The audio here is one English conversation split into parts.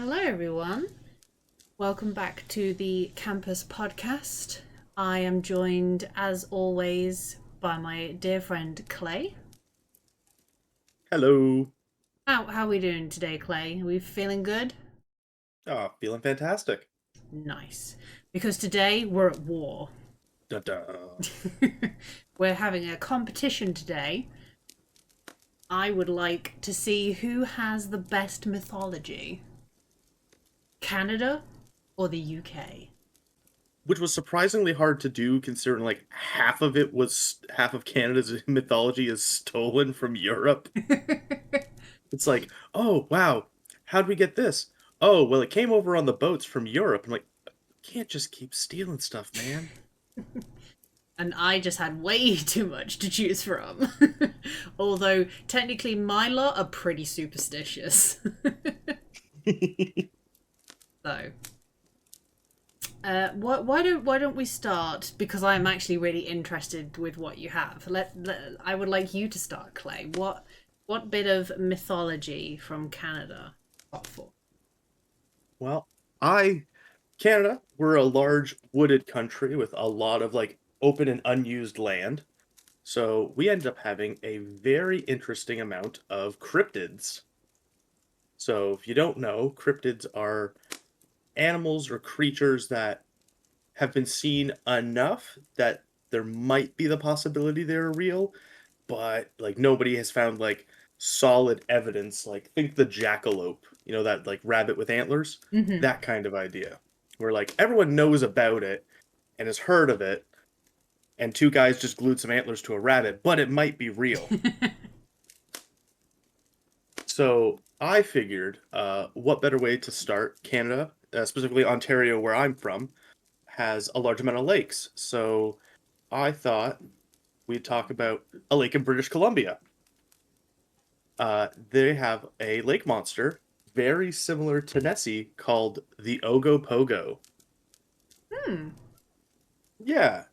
Hello, everyone. Welcome back to the Campus podcast. I am joined, as always, by my dear friend Clay. Hello. How are we doing today, Clay? Are we feeling good? Oh, feeling fantastic. Nice. Because today we're at war. Dun dun. We're having a competition today. I would like to see who has the best mythology, Canada or the UK? Which was surprisingly hard to do considering like half of Canada's mythology is stolen from Europe. It's like, oh wow, how'd we get this? Oh, well it came over on the boats from Europe. I'm like, can't just keep stealing stuff, man. And I just had way too much to choose from. Although technically my lot are pretty superstitious. So, why don't we start? Because I'm actually really interested with what you have. I would like you to start, Clay. What bit of mythology from Canada? What for? Well, I Canada, we're a large wooded country with a lot of like open and unused land. So we ended up having a very interesting amount of cryptids. So if you don't know, cryptids are animals or creatures that have been seen enough that there might be the possibility they're real, but like nobody has found like solid evidence. Like think the jackalope, that like rabbit with antlers, Mm-hmm. that kind of idea. Where like everyone knows about it and has heard of it, and two guys just glued some antlers to a rabbit, but it might be real. So I figured, what better way to start? Canada, specifically Ontario, where I'm from, has a large amount of lakes. So I thought we'd talk about a lake in British Columbia. They have a lake monster very similar to Nessie called the Ogopogo. Hmm. Yeah,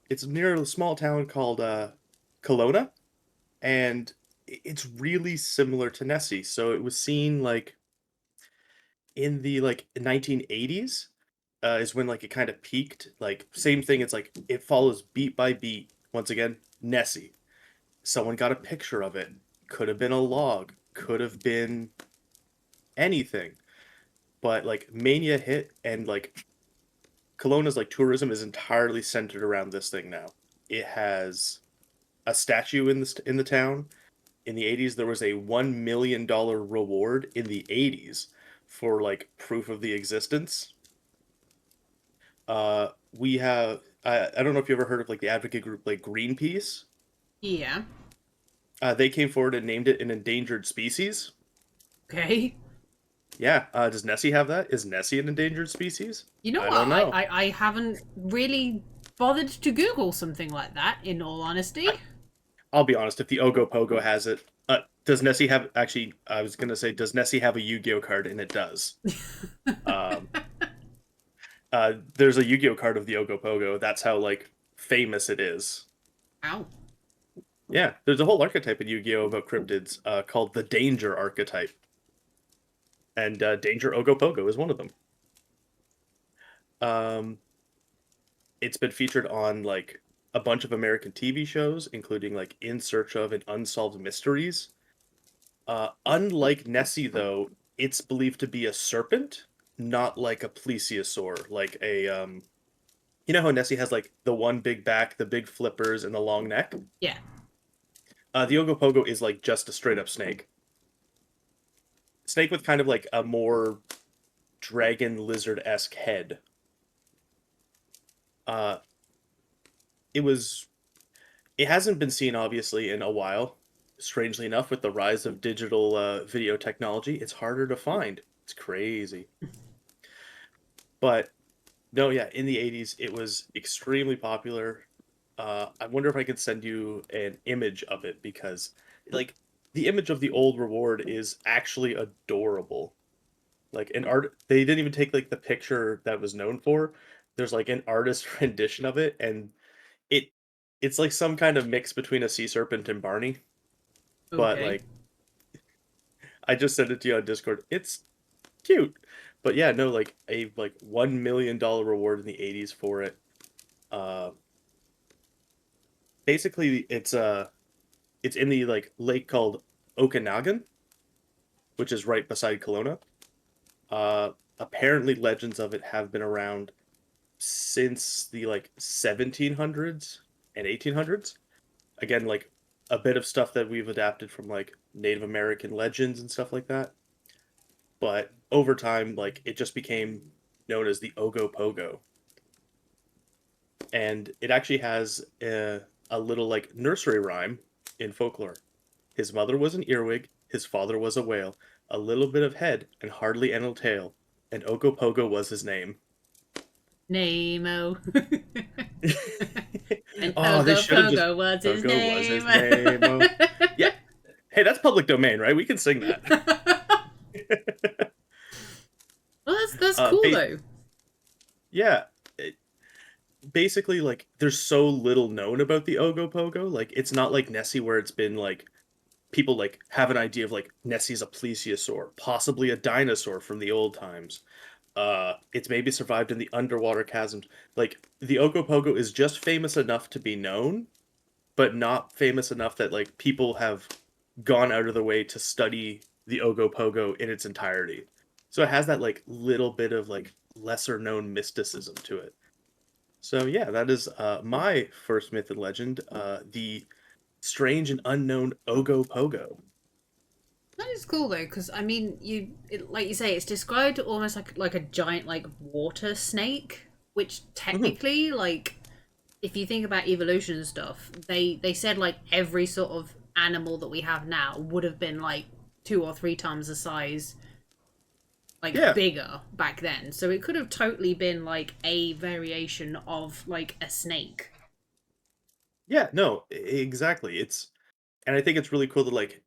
it's near a small town called Kelowna, and it's really similar to Nessie. So it was seen like in the like 1980s is when like it kind of peaked. Like same thing. It's like it follows beat by beat. Once again, Nessie. Someone got a picture of it. Could have been a log. Could have been anything. But like Mania hit, and like Kelowna's like tourism is entirely centered around this thing now. It has a statue in the town. In the 80s, there was a $1 million reward in the 80s for like proof of the existence. We have I don't know if you ever heard of like the advocate group like Greenpeace. Yeah. They came forward and named it an endangered species. Okay. Yeah. Does Nessie have that? Is Nessie an endangered species? You know I what? don't know. I haven't really bothered to Google something like that, in all I, honesty. I'll be honest. If the Ogopogo has it, does Nessie have? Actually, I was gonna say, does Nessie have a Yu-Gi-Oh card? And it does. Um, there's a Yu-Gi-Oh card of the Ogopogo. That's how like famous it is. Ow. Yeah, there's a whole archetype in Yu-Gi-Oh about cryptids called the Danger archetype, and Danger Ogopogo is one of them. Um, it's been featured on like a bunch of American TV shows, including like In Search of and Unsolved Mysteries. Unlike Nessie, though, it's believed to be a serpent, not like a plesiosaur, like a You know how Nessie has like the one big back, the big flippers, and the long neck? Yeah. The Ogopogo is like just a straight up snake. Snake with kind of like a more dragon lizard esque head. Uh, it was. It hasn't been seen obviously in a while. Strangely enough, with the rise of digital video technology, it's harder to find. It's crazy. But no, yeah, in the 80s, it was extremely popular. I wonder if I could send you an image of it because, like, the image of the old reward is actually adorable. Like an art, they didn't even take like the picture that was known for. There's like an artist rendition of it, and it it's like some kind of mix between a sea serpent and Barney. But Okay. like, I just sent it to you on Discord. It's cute. But yeah, no, like a like $1 million reward in the '80s for it. Uh, basically, it's in the like lake called Okanagan, which is right beside Kelowna. Apparently, legends of it have been around since the like 1700s and 1800s. Again, like a bit of stuff that we've adapted from like Native American legends and stuff like that. But over time, like it just became known as the Ogopogo, and it actually has a little like nursery rhyme in folklore. His mother was an earwig, his father was a whale, a little bit of head and hardly any tail, and Ogopogo was his name. Nemo. And Oh, they Ogo should have just Pogo, what's his Ogo was name? his name. Oh, yeah. Hey, that's public domain, right? We can sing that. Well, that's Uh, cool ba- though. yeah. Basically, like, there's so little known about the Ogopogo. Like, it's not like Nessie, where it's been like people like have an idea of like Nessie's a plesiosaur, possibly a dinosaur from the old times. It's maybe survived in the underwater chasms. Like, the Ogopogo is just famous enough to be known, but not famous enough that like people have gone out of the way to study the Ogopogo in its entirety. So it has that like little bit of like lesser known mysticism to it. So yeah, that is my first myth and legend, the strange and unknown Ogopogo. That is cool though, because I mean, like you say, it's described almost like a giant like water snake, which Mhm. technically, like, if you think about evolution and stuff, they said like every sort of animal that we have now would have been like 2 or 3 times the size, like Yeah, bigger back then. So it could have totally been like a variation of like a snake. yeah, no, exactly. And I think it's really cool that like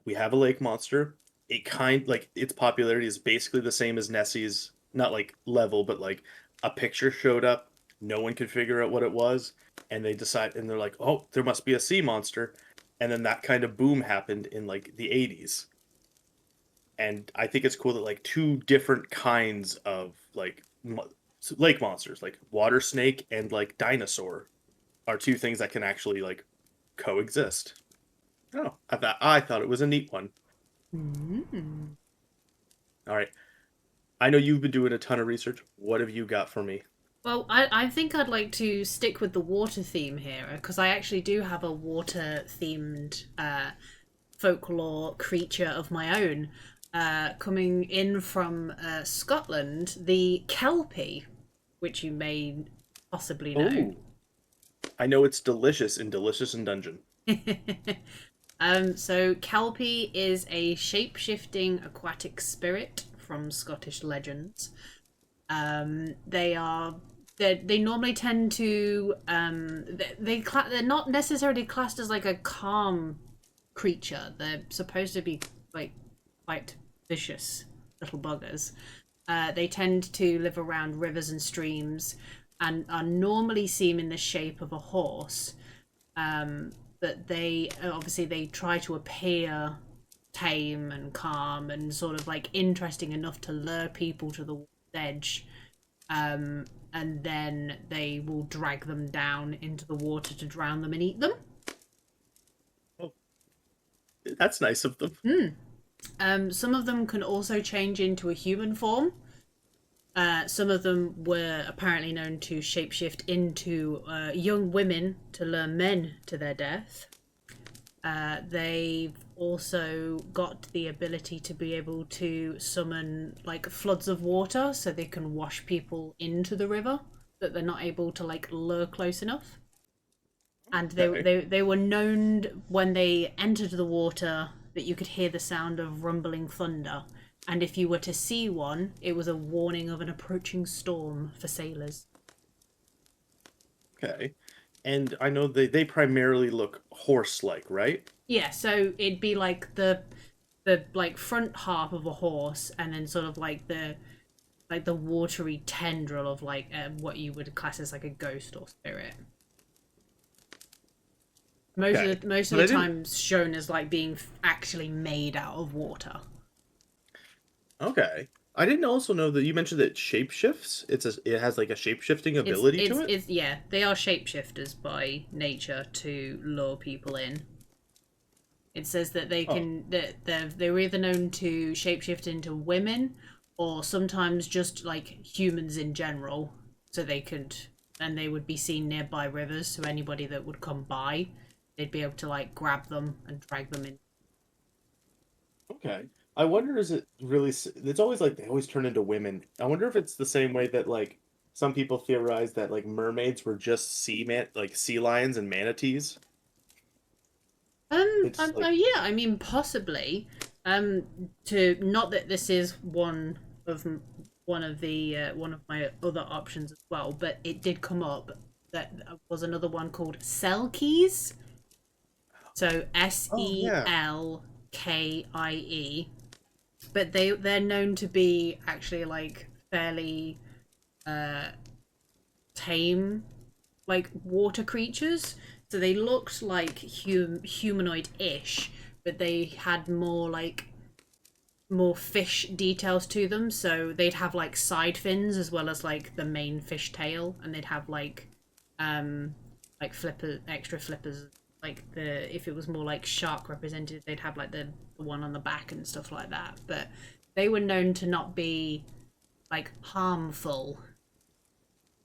we have a lake monster. It kind like its popularity is basically the same as Nessie's, not like level, but like a picture showed up, no one could figure out what it was, and they're like, "Oh, there must be a sea monster." And then that kind of boom happened in like the '80s. And I think it's cool that like two different kinds of like lake monsters, like water snake and like dinosaur, are two things that can actually like coexist. Oh, I thought it was a neat one. Mm. All right. I know you've been doing a ton of research. What have you got for me? Well, I think I'd like to stick with the water theme here because I actually do have a water themed folklore creature of my own coming in from Scotland, the Kelpie, which you may possibly know. Oh, I know it's delicious in Delicious in Dungeon. So Kelpie is a shape-shifting aquatic spirit from Scottish legends. They are they normally tend to they're not necessarily classed as like a calm creature. They're supposed to be like quite vicious little buggers. They tend to live around rivers and streams and are normally seen in the shape of a horse. But they obviously they try to appear tame and calm and sort of like interesting enough to lure people to the edge, and then they will drag them down into the water to drown them and eat them. Oh, that's nice of them. Some of them can also change into a human form. Some of them were apparently known to shapeshift into young women to lure men to their death. They've also got the ability to be able to summon like floods of water so they can wash people into the river that they're not able to like lure close enough. And Okay. they were known when they entered the water that you could hear the sound of rumbling thunder. And if you were to see one, it was a warning of an approaching storm for sailors. Okay. And I know they primarily look horse-like, right? Yeah, so it'd be like the like front half of a horse, and then sort of like the watery tendril of like what you would class as like a ghost or spirit. Okay. Most of But the I didn't. times shown as like being actually made out of water. Okay. I didn't also know that you mentioned that it shapeshifts. It has like a shapeshifting ability to it. It's yeah, they are shapeshifters by nature to lure people in. It says that Oh, they're either known to shapeshift into women or sometimes just like humans in general. So they could and they would be seen nearby rivers, so anybody that would come by, they'd be able to like grab them and drag them in. okay. I wonder is it really? It's always like they always turn into women. I wonder if it's the same way that like some people theorize that like mermaids were just like sea lions and manatees. It's like Yeah, I mean possibly. To not that this is of one of my other options as well, but it did come up that was another one called Selkies. So oh yeah. Selkie, but they're known to be actually like fairly uh tame, like water creatures. So they looked like humanoid-ish, but they had more fish details to them. So they'd have like side fins as well as like the main fish tail, and they'd have um extra flippers. Like the if it was more like shark represented, they'd have like the one on the back and stuff like that. But they were known to not be like harmful,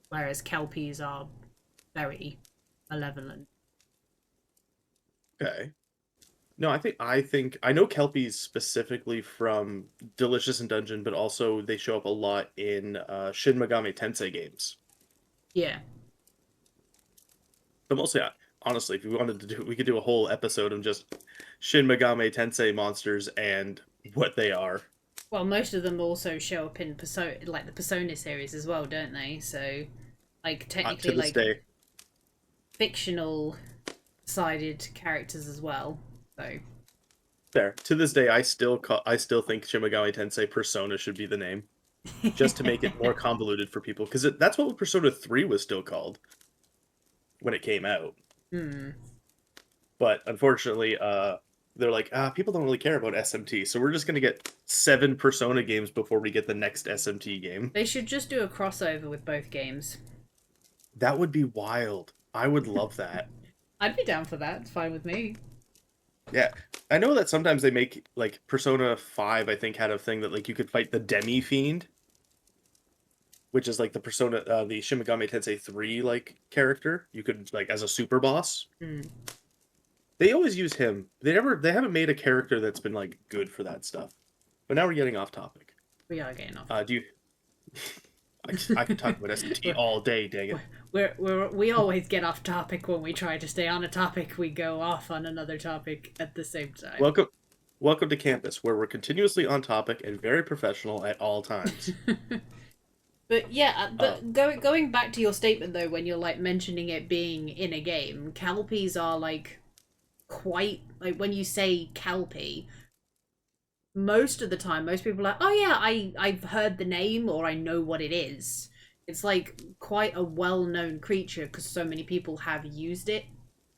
whereas kelpies are very malevolent. Okay. No, I think I know kelpies specifically from Delicious in Dungeon, but also they show up a lot in Shin Megami Tensei games. Yeah. But mostly, honestly, if we wanted to do, we could do a whole episode of just Shin Megami Tensei monsters and what they are. Well, most of them also show up in like the Persona series as well, don't they? So, like To technically, this like day, fictional sided characters as well. So, there. To this day, I still think Shin Megami Tensei Persona should be the name, just to make it more convoluted for people, because that's what Persona 3 was still called when it came out. hmm. But unfortunately, they're like, people don't really care about SMT, so we're just gonna get 7 Persona games before we get the next SMT game. They should just do a crossover with both games. That would be wild. I would love that. I'd be down for that. It's fine with me. Yeah, I know that sometimes they make like Persona 5, I think, had a thing that like you could fight the Demi Fiend, which is like the Shin Megami Tensei 3 like character. You could like as a super boss. Hmm. They always use him. They haven't made a character that's been like good for that stuff. But now we're getting off topic. We are getting off. Do you? I could talk about SMT we're, all day. Dang it. we always get off topic when we try to stay on a topic. We go off on another topic at the same time. Welcome to Campus, where we're continuously on topic and very professional at all times. But yeah, Uh, going back to your statement though, when you're like mentioning it being in a game, Kelpies are like quite like when you say Kelpie, most of the time, most people are like, oh yeah, I've heard the name or I know what it is. It's like quite a well-known creature because so many people have used it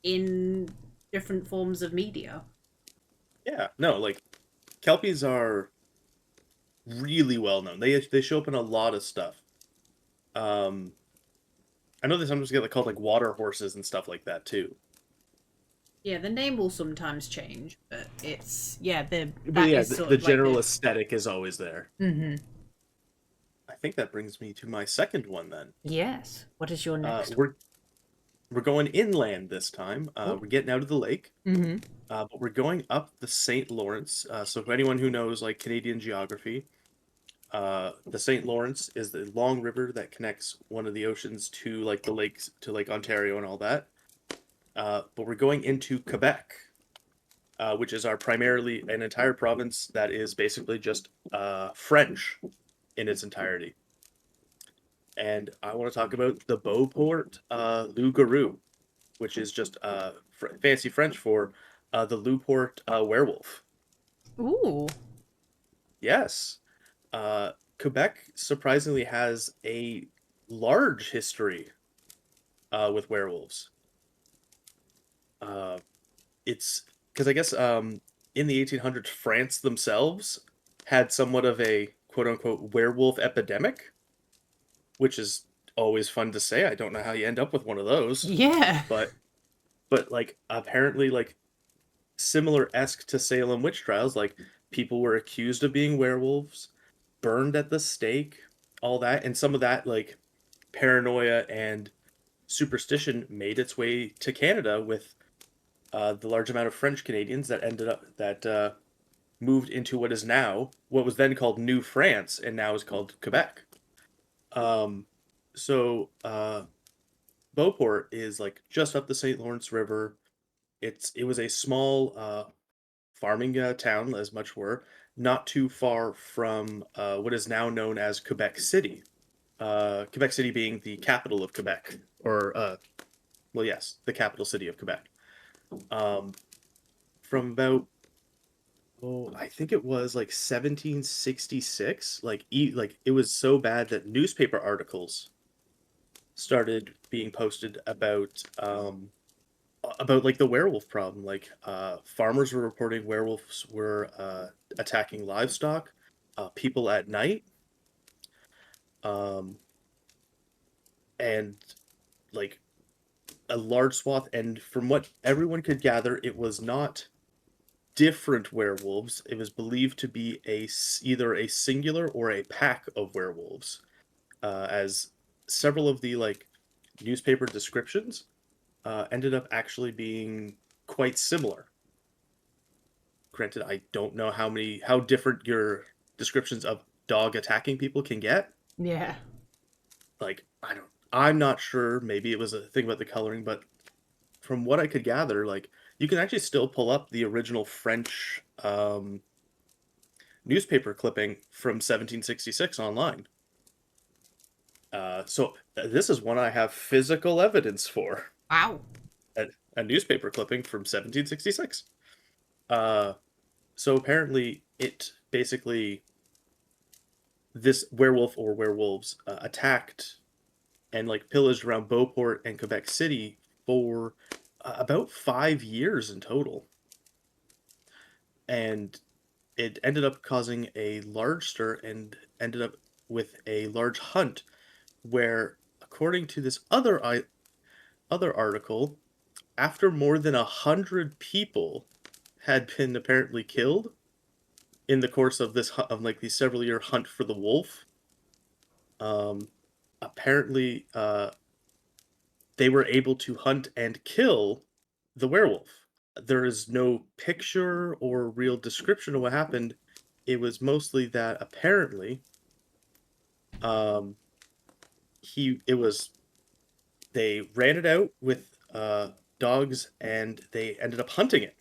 in different forms of media. yeah, no, like kelpies are really well known. They show up in a lot of stuff. Um, I know they sometimes get like, called like water horses and stuff like that too. Yeah, the name will sometimes change, but it's yeah, But that yeah, is sort the of like general the. aesthetic is always there. Mm-hmm. I think that brings me to my second one then. Yes. What is your Uh, next? we're we're going inland this time. Oh. We're getting out of the lake, Mm-hmm. but we're going up the St. Lawrence. So for anyone who knows like Canadian geography, the St. Lawrence is the long river that connects one of the oceans to like the lakes to like Ontario and all that. But we're going into Quebec, which is our primarily an entire province that is basically just French in its entirety. And I want to talk about the Beauport loup-garou, which is just fancy French for the Newport werewolf. Ooh. Yes, uh, Quebec surprisingly has a large history with werewolves. Uh, it's because I guess in the 1800s, France themselves had somewhat of a quote unquote werewolf epidemic, which is always fun to say. I don't know how you end up with one of those, Yeah. but like apparently like similar esque to Salem witch trials, like people were accused of being werewolves, burned at the stake, all that, and some of that like paranoia and superstition made its way to Canada with the large amount of French Canadians that ended up that moved into what is now what was then called New France and now is called Quebec. Um, so Beauport is like just up the St. Lawrence River. It was a small farming town, as much were, not too far from what is now known as Quebec City. Quebec City being the capital of Quebec, or well, yes, the capital city of Quebec. Um, from about I think it was like 1766. Like it was so bad that newspaper articles started being posted about like the werewolf problem. Like farmers were reporting werewolves were attacking livestock, people at night, um, and like a large swath. And from what everyone could gather, it was not different werewolves. It was believed to be either a singular or a pack of werewolves, as several of the like newspaper descriptions ended up actually being quite similar. Granted, I don't know how different your descriptions of dog attacking people can get. Yeah. Like I'm not sure. Maybe it was a thing about the coloring, but from what I could gather, like you can actually still pull up the original French newspaper clipping from 1766 online. So this is one I have physical evidence for. Wow. A, a newspaper clipping from 1766. Uh, so apparently, it basically this werewolf or werewolves attacked and like pillaged around Beauport and Quebec City for about 5 years in total, and it ended up causing a large stir and ended up with a large hunt where, according to this other article, after more than 100 people had been apparently killed in the course of these several year hunt for the wolf, um, apparently they were able to hunt and kill the werewolf. There is no picture or real description of what happened. It was mostly that apparently um, he it was they ran it out with dogs and they ended up hunting it.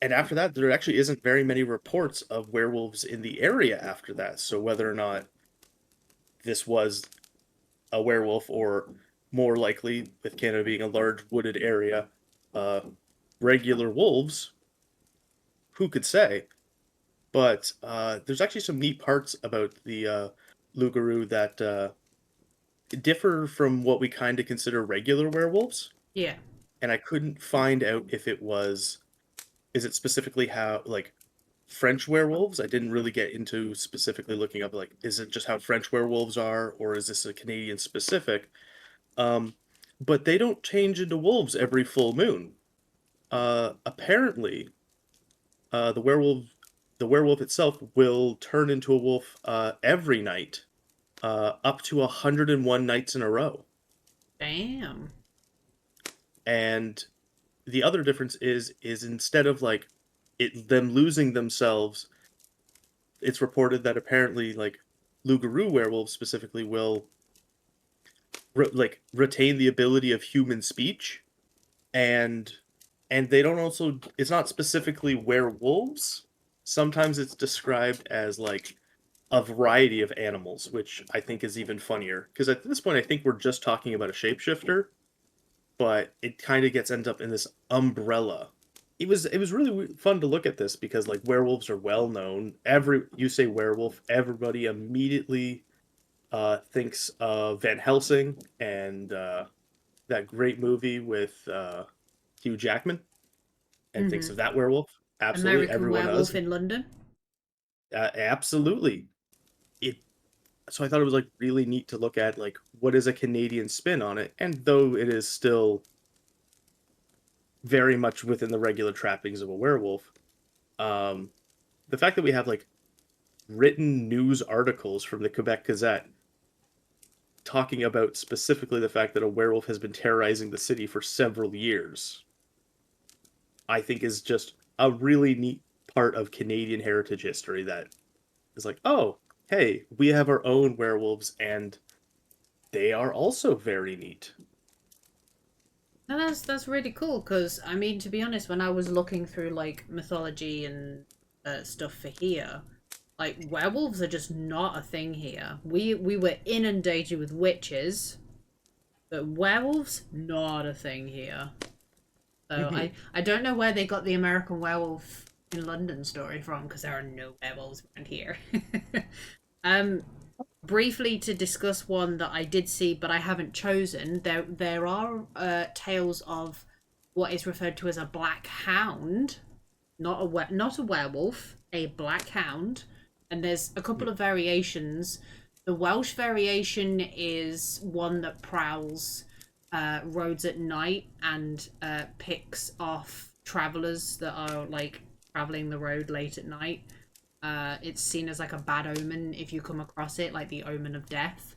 And after that, there actually isn't very many reports of werewolves in the area after that. So whether or not this was a werewolf or more likely, with Canada being a large wooded area, uh, regular wolves, who could say? But there's actually some neat parts about the Loup-garou that differ from what we kind of consider regular werewolves. Yeah. And I couldn't find out if it was is it specifically how like French werewolves? I didn't really get into specifically looking up like is it just how French werewolves are or is this a Canadian specific? Um, but they don't change into wolves every full moon. Apparently, uh, the werewolf the werewolf itself will turn into a wolf every night, up to 101 nights in a row. Damn. And the other difference is instead of like them losing themselves, it's reported that apparently like Loup-garou werewolves specifically will retain the ability of human speech, and they don't also it's not specifically werewolves. Sometimes it's described as like a variety of animals, which I think is even funnier because at this point I think we're just talking about a shapeshifter, but it kind of ends up in this umbrella. It was really fun to look at this because like werewolves are well known. You say werewolf, everybody immediately thinks of Van Helsing and that great movie with Hugh Jackman, and thinks Mm-hmm. of that werewolf. Absolutely, American everyone Werewolf does. in London. Absolutely. it so I thought it was like really neat to look at like what is a Canadian spin on it, and though it is still very much within the regular trappings of a werewolf, um, the fact that we have like written news articles from the Quebec Gazette talking about specifically the fact that a werewolf has been terrorizing the city for several years, I think is just a really neat part of Canadian heritage history that is like, oh, hey, we have our own werewolves and they are also very neat. No, that's really cool because I mean, to be honest, when I was looking through like mythology and stuff for here, like werewolves are just not a thing here. We were inundated with witches, but werewolves not a thing here. So Mhm. I don't know where they got the American Werewolf in London story from because there are no werewolves around here. um, briefly to discuss one that I did see but I haven't chosen. There are tales of what is referred to as a black hound, not a werewolf, a black hound, and there's a couple of variations. The Welsh variation is one that prowls roads at night and picks off travelers that are like traveling the road late at night. It's seen as like a bad omen if you come across it, like the omen of death.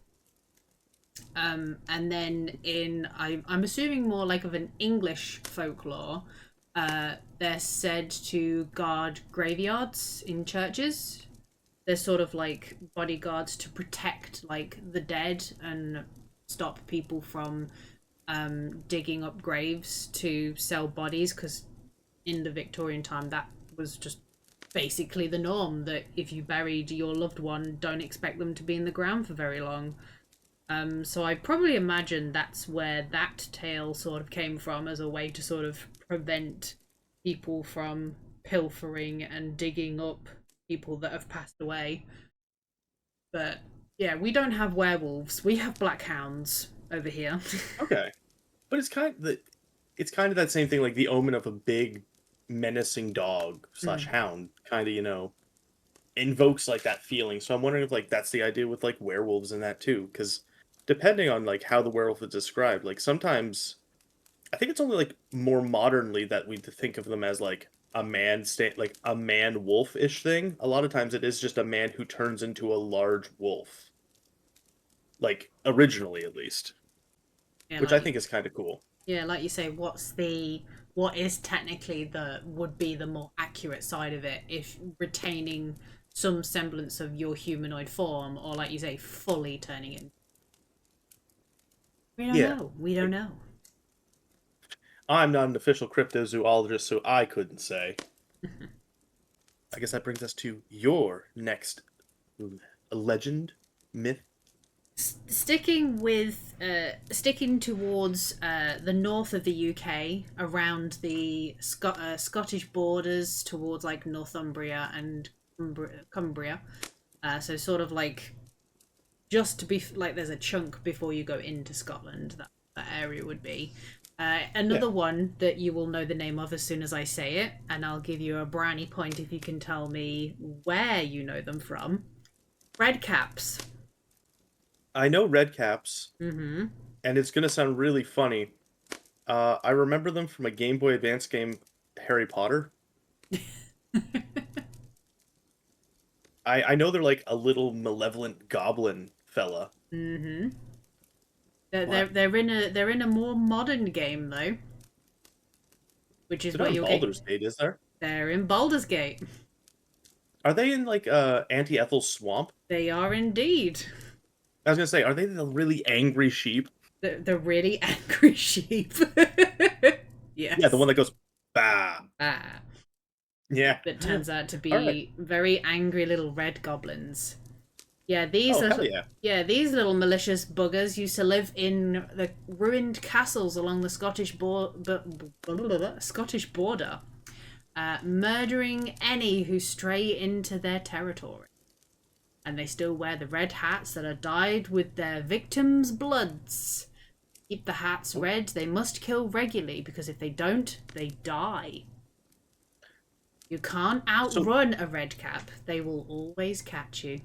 And then I'm assuming more like of an English folklore, they're said to guard graveyards in churches. They're sort of like bodyguards to protect like the dead and stop people from digging up graves to sell bodies because in the Victorian time that was just basically the norm that if you buried your loved one, don't expect them to be in the ground for very long. So I probably imagine that's where that tale sort of came from as a way to sort of prevent people from pilfering and digging up people that have passed away. But yeah, we don't have werewolves. We have black hounds over here. Okay. But it's kind of that same thing, like the omen of a big menacing dog slash Mm. hound kind of, invokes like that feeling. So I'm wondering if like that's the idea with like werewolves in that too, because depending on like how the werewolf is described, like sometimes I think it's only like more modernly that we think of them as like like a man wolf ish thing. A lot of times it is just a man who turns into a large wolf, like originally at least, Yeah, which I think is kind of cool. like you say, what is technically the would be the more accurate side of it if retaining some semblance of your humanoid form, or like you say, fully turning it. We don't Yeah. know. We don't Like know. I'm not an official cryptozoologist, so I couldn't say. I guess that brings us to your next legend, myth. Sticking towards the north of the UK, around the Scottish borders, towards like Northumbria and Cumbria. So sort of like just to be like there's a chunk before you go into Scotland. That area would be. Yeah. Another one that you will know the name of as soon as I say it, and I'll give you a brownie point if you can tell me where you know them from. Red caps. I know red caps, Mm-hmm. and it's gonna sound really funny. I remember them from a Game Boy Advance game, Harry Potter. I know they're like a little malevolent goblin fella, Mm-hmm. They're, they're but they're in a they're in a more modern game though, which is they're where not in you'll get. Baldur's Gate, is there? They're in Baldur's Gate. Are they in like Auntie Ethel's swamp? They are indeed. I was gonna say, are they the really angry sheep? The really angry sheep. Yeah, the Yes. one that goes bah. Ah, Yeah. that turns out to All right. be very angry little red goblins. Yeah, Oh hell yeah. these little malicious buggers used to live in the ruined castles along the Scottish border, murdering any who stray into their territory. And they still wear the red hats that are dyed with their victims' bloods. Keep the hats Oh, red, they must kill regularly because if they don't, they die. You can't so outrun a red cap, they will always catch you.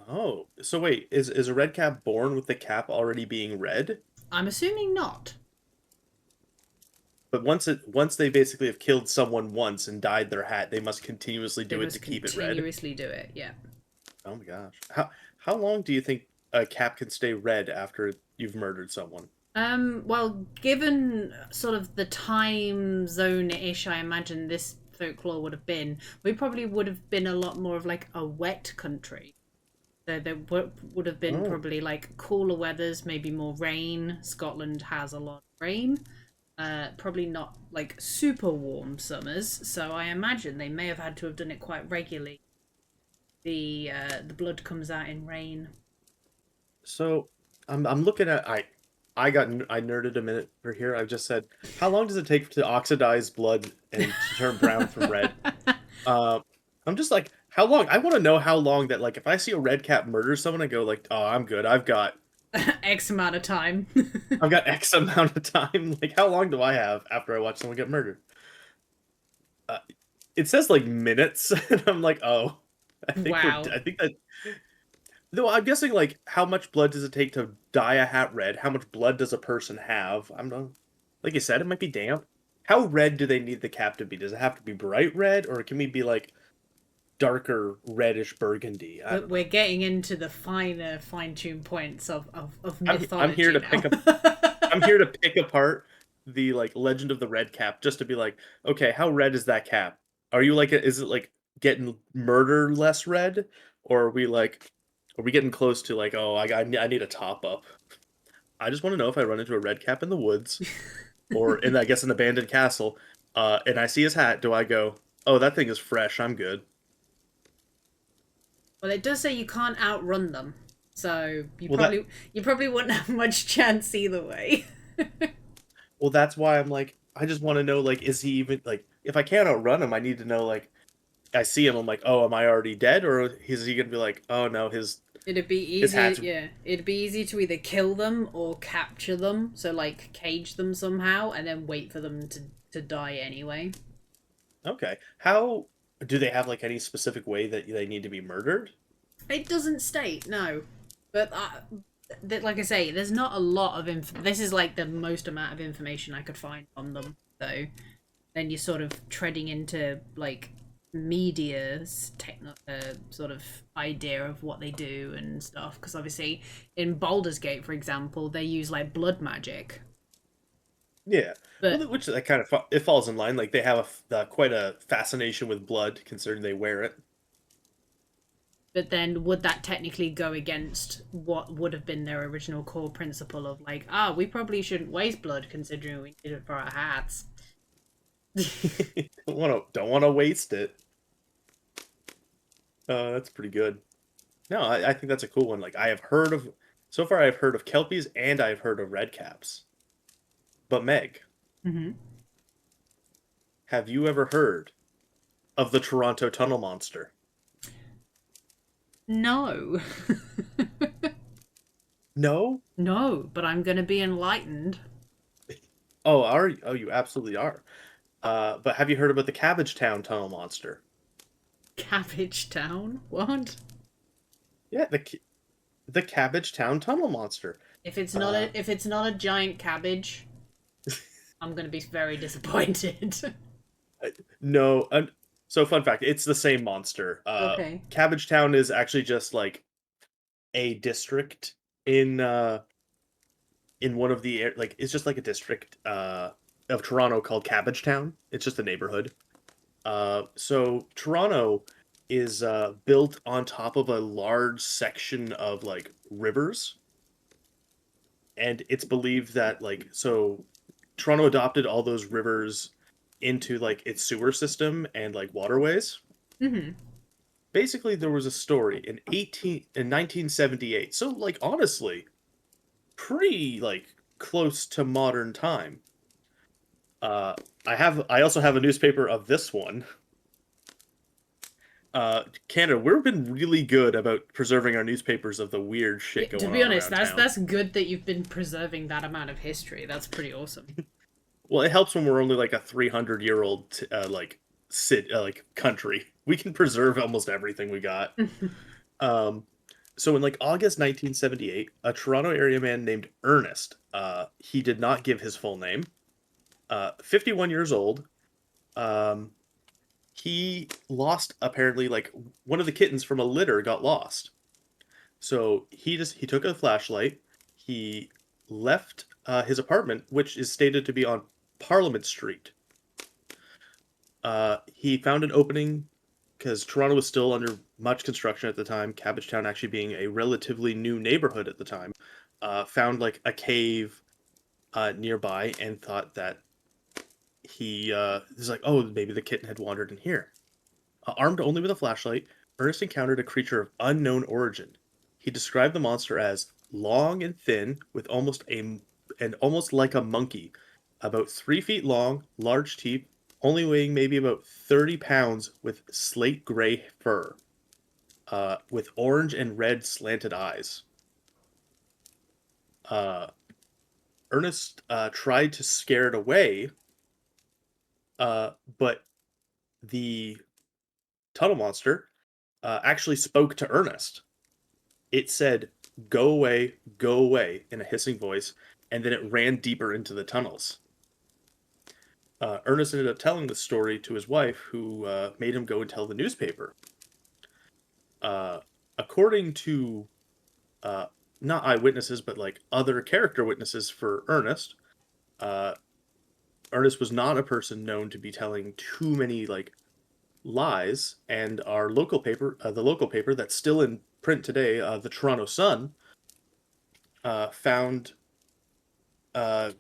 Oh, so wait, is a red cap born with the cap already being red? I'm assuming not. But once they basically have killed someone once and dyed their hat, they must continuously They do it to must keep it red. continuously do it, yeah. Oh my gosh. How long do you think a cap can stay red after you've murdered someone? Well, given sort of the time zone-ish, I imagine this folklore would have been, we probably would have been a lot more of like a wet country. So there would have been Oh. probably like cooler weathers, maybe more rain. Scotland has a lot of rain. Probably not like super warm summers. So I imagine they may have had to have done it quite regularly. The blood comes out in rain. So I'm looking at I nerded a minute for here. I just said, how long does it take to oxidize blood and to turn brown from red? Uh, I'm just like, how long? I want to know how long that like if I see a red cap murder someone, I go like, oh, I'm good. X amount of time. I've got X amount of time. Like, how long do I have after I watch someone get murdered? Uh, it says like minutes, and I'm like, oh, Wow. I think that. Though I'm guessing like how much blood does it take to dye a hat red? How much blood does a person have? I'm not. Like you said, it might be damp. How red do they need the cap to be? Does it have to be bright red, or can we be like darker reddish burgundy? I don't We're know. getting into the finer, fine-tuned points of I'm here mythology to now. pick up. I'm here to pick apart the like legend of the red cap, just to be like, okay, how red is that cap? Are you like, is it like getting murder less red, or are we getting close to like, oh, I need a top up? I just want to know if I run into a red cap in the woods or in, I guess, an abandoned castle, and I see his hat, do I go, oh, that thing is fresh, I'm good? Well, it does say you can't outrun them, so Well, that you probably wouldn't have much chance either way. well, that's why I'm like, I just want to know, like, is he even like, if I can't outrun him, I need to know, like, I see him, I'm like, oh, am I already dead, or is he gonna be like, oh no, It'd be his easy, hat's yeah. It'd be easy to either kill them or capture them, so like cage them somehow and then wait for them to die anyway. okay? How do they have like any specific way that they need to be murdered? It doesn't state, no. But like I say, there's not a lot of This is like the most amount of information I could find on them, though. Then you're sort of treading into like media's sort of idea of what they do and stuff. Because obviously, in Baldur's Gate, for example, they use like blood magic, Yeah, but well, which that kind of it falls in line. Like they have quite a fascination with blood, considering they wear it. then would that technically go against what would have been their original core principle of like, we probably shouldn't waste blood considering we need it for our hats? Don't want to waste it. That's pretty good. No, I think that's a cool one. Like I have heard of so far, I've heard of kelpies and I've heard of redcaps. But Meg, Mm-hmm. have you ever heard of the Toronto Tunnel Monster? No. No? No, but I'm going to be enlightened. Oh, are you? Oh, you absolutely are. But have you heard about the Cabbage Town Tunnel Monster? Cabbage Town? What? Yeah, the Cabbage Town Tunnel Monster. Uh, If it's not a giant cabbage, I'm going to be very disappointed. no, so fun fact, it's the same monster. Okay. Cabbage Town is actually just like a district in one of the like it's just like a district of Toronto called Cabbage Town. It's just a neighborhood. So Toronto is built on top of a large section of like rivers, and it's believed that like so Toronto adopted all those rivers into like its sewer system and like waterways. Mm-hmm. Basically, there was a story in 1978. So like honestly, pretty like close to modern time. Uh, I also have a newspaper of this one. Canada, we've been really good about preserving our newspapers of the weird Yeah, shit to going be on honest, around town. that's good that you've been preserving that amount of history. That's pretty awesome. Well, it helps when we're only like a 300-year-old like like country. We can preserve almost everything we got. Um, So in like August 1978, a Toronto area man named Ernest, he did not give his full name, 51 years old, um, he lost apparently like one of the kittens from a litter got lost. So he took a flashlight, he left his apartment, which is stated to be on Parliament Street. He found an opening because Toronto was still under much construction at the time. Cabbagetown actually being a relatively new neighborhood at the time. Found like a cave nearby and thought that he was like, oh, maybe the kitten had wandered in here. Armed only with a flashlight, Ernest encountered a creature of unknown origin. He described the monster as long and thin, with almost like a monkey, about 3 feet long, large teeth, only weighing maybe about 30 pounds, with slate gray fur, with orange and red slanted eyes. Uh, Ernest tried to scare it away, but the tunnel monster actually spoke to Ernest. It said, go away, in a hissing voice, and then it ran deeper into the tunnels. Ernest ended up telling the story to his wife, who made him go and tell the newspaper. Uh, According to uh, not eyewitnesses, but like other character witnesses for Ernest, uh, Ernest was not a person known to be telling too many like lies, and our local paper, the local paper that's still in print today, the Toronto Sun, found uh,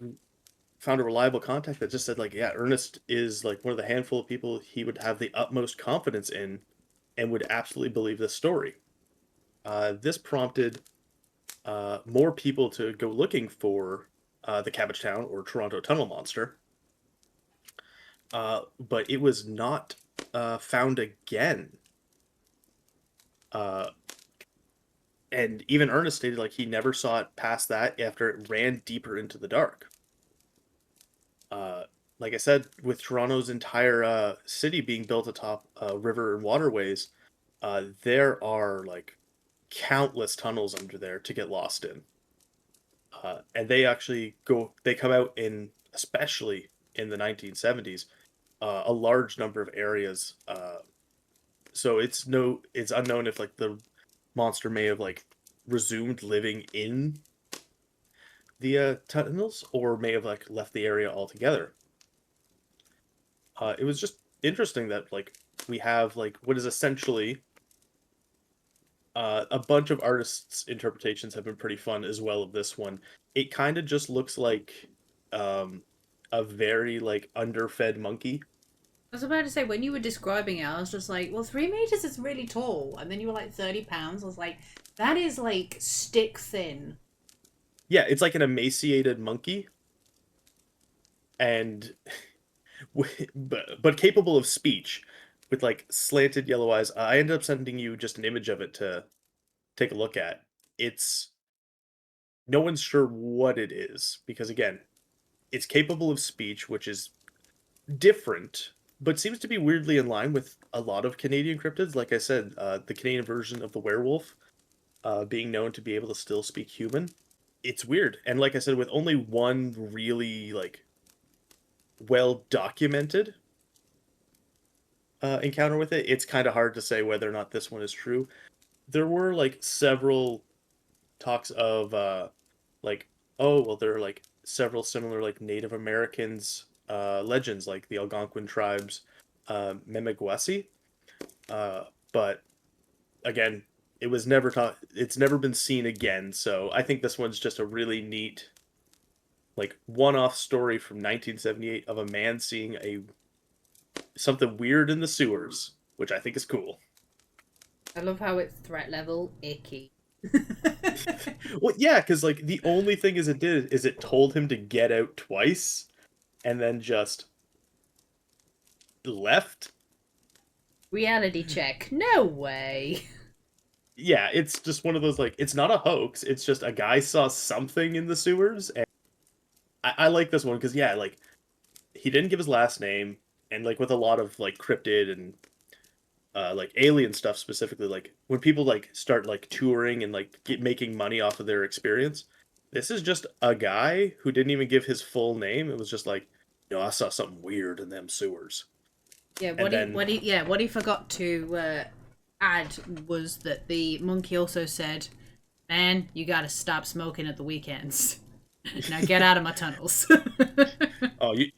found a reliable contact that just said like, yeah, Ernest is like one of the handful of people he would have the utmost confidence in and would absolutely believe this story. This prompted more people to go looking for the Cabbagetown or Toronto Tunnel Monster, but it was not found again. Uh, and even Ernest stated like he never saw it past that after it ran deeper into the dark. Uh, like I said, with Toronto's entire city being built atop river and waterways, there are like countless tunnels under there to get lost in. And they come out in, especially in the 1970s, a large number of areas. So it's unknown if like the monster may have like resumed living in the tunnels or may have like left the area altogether. It was just interesting that like we have like what is essentially a bunch of artists' interpretations have been pretty fun as well of this one. It kind of just looks like um, a very like underfed monkey. I was about to say, when you were describing it, I was just like, well, 3 meters is really tall. And then you were like 30 pounds. I was like, that is like stick thin. Yeah, it's like an emaciated monkey, and but capable of speech, with like slanted yellow eyes. I ended up sending you just an image of it to take a look at. It's no one's sure what it is because again, it's capable of speech, which is different, but seems to be weirdly in line with a lot of Canadian cryptids. Like I said, the Canadian version of the werewolf being known to be able to still speak human. It's weird, and like I said, with only one really like well documented encounter with it, it's kind of hard to say whether or not this one is true. There were like several talks of like, oh well, there are like several similar like Native Americans legends, like the Algonquin tribes, Memegwesi, but again, it was never taught. It's never been seen again. So I think this one's just a really neat, like one-off story from 1978 of a man seeing a something weird in the sewers, which I think is cool. I love how it's threat level icky. Well, yeah, because like the only thing is it did is it told him to get out twice, and then just left. Reality check. No way. Yeah, it's just one of those like it's not a hoax. It's just a guy saw something in the sewers, and I like this one because yeah, like he didn't give his last name, and like with a lot of like cryptid and like alien stuff specifically, like when people like start like touring and like making money off of their experience, this is just a guy who didn't even give his full name. It was just like, I saw something weird in them sewers. Yeah, And then what he forgot to add was that the monkey also said, "Man, you gotta stop smoking at the weekends. Now get out of my tunnels." oh you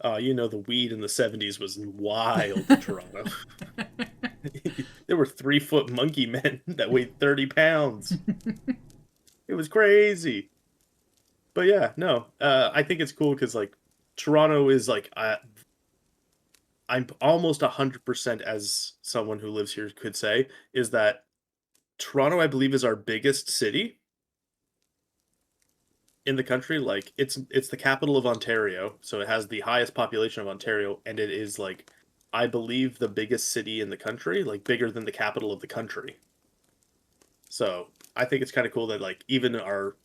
the weed in the 70s was wild in Toronto. There were 3-foot monkey men that weighed 30 pounds. It was crazy. But yeah, no, I think it's cool because like Toronto is like I'm almost 100%, as someone who lives here could say, is that Toronto, I believe, is our biggest city in the country. Like it's the capital of Ontario, so it has the highest population of Ontario, and it is like, I believe, the biggest city in the country, like bigger than the capital of the country. So I think it's kind of cool that like even our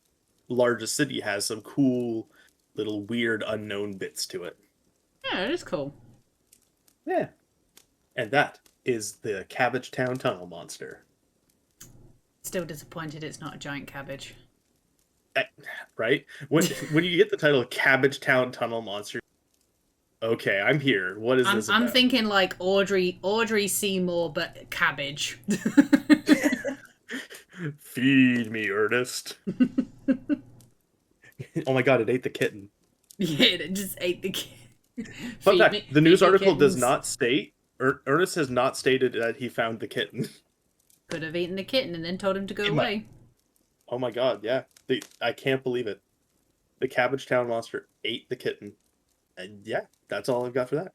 largest city has some cool little weird unknown bits to it. Yeah, it is cool. Yeah. And that is the Cabbage Town Tunnel Monster. Still disappointed it's not a giant cabbage. Right? When you get the title Cabbage Town Tunnel Monster, okay, I'm here. What is this about? I'm thinking like Audrey Seymour, but cabbage. Feed me, Ernest. Oh my god, it ate the kitten. Yeah, it just ate the kitten. Fun fact, the news article does not state, Ernest has not stated that he found the kitten. Could have eaten the kitten and then told him to go away. Oh my god, yeah. I can't believe it. The Cabbage Town Monster ate the kitten. And yeah, that's all I've got for that.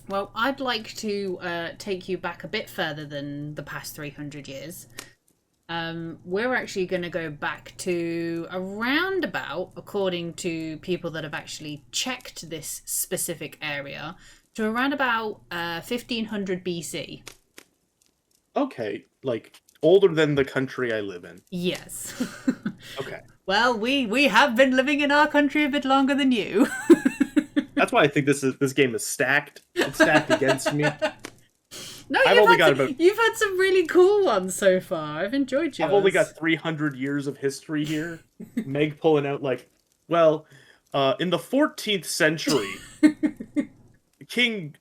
Well, I'd like to take you back a bit further than the past 300 years. We're actually going to go back to around about, according to people that have actually checked this specific area, to around about 1500 BC. Okay, like older than the country I live in. Yes. Okay. Well, we have been living in our country a bit longer than you. That's why I think this game is stacked. It's stacked against me. No, you've had some really cool ones so far. I've enjoyed yours. I've only got 300 years of history here. Meg pulling out like, well, in the 14th century, King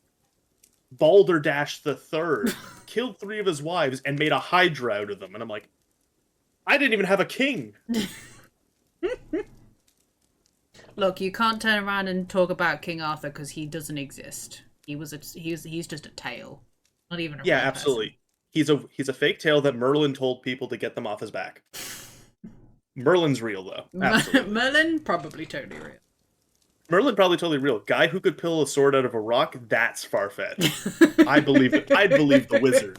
Balderdash III killed 3 of his wives and made a hydra out of them. And I'm like, I didn't even have a king. Look, you can't turn around and talk about King Arthur because he doesn't exist. He's just a tale. Not even a real absolutely. Person. He's a fake tale that Merlin told people to get them off his back. Merlin's real though. Absolutely. Merlin probably totally real. Merlin probably totally real. Guy who could pull a sword out of a rock, that's far-fetched. I believe it. I believe the wizard.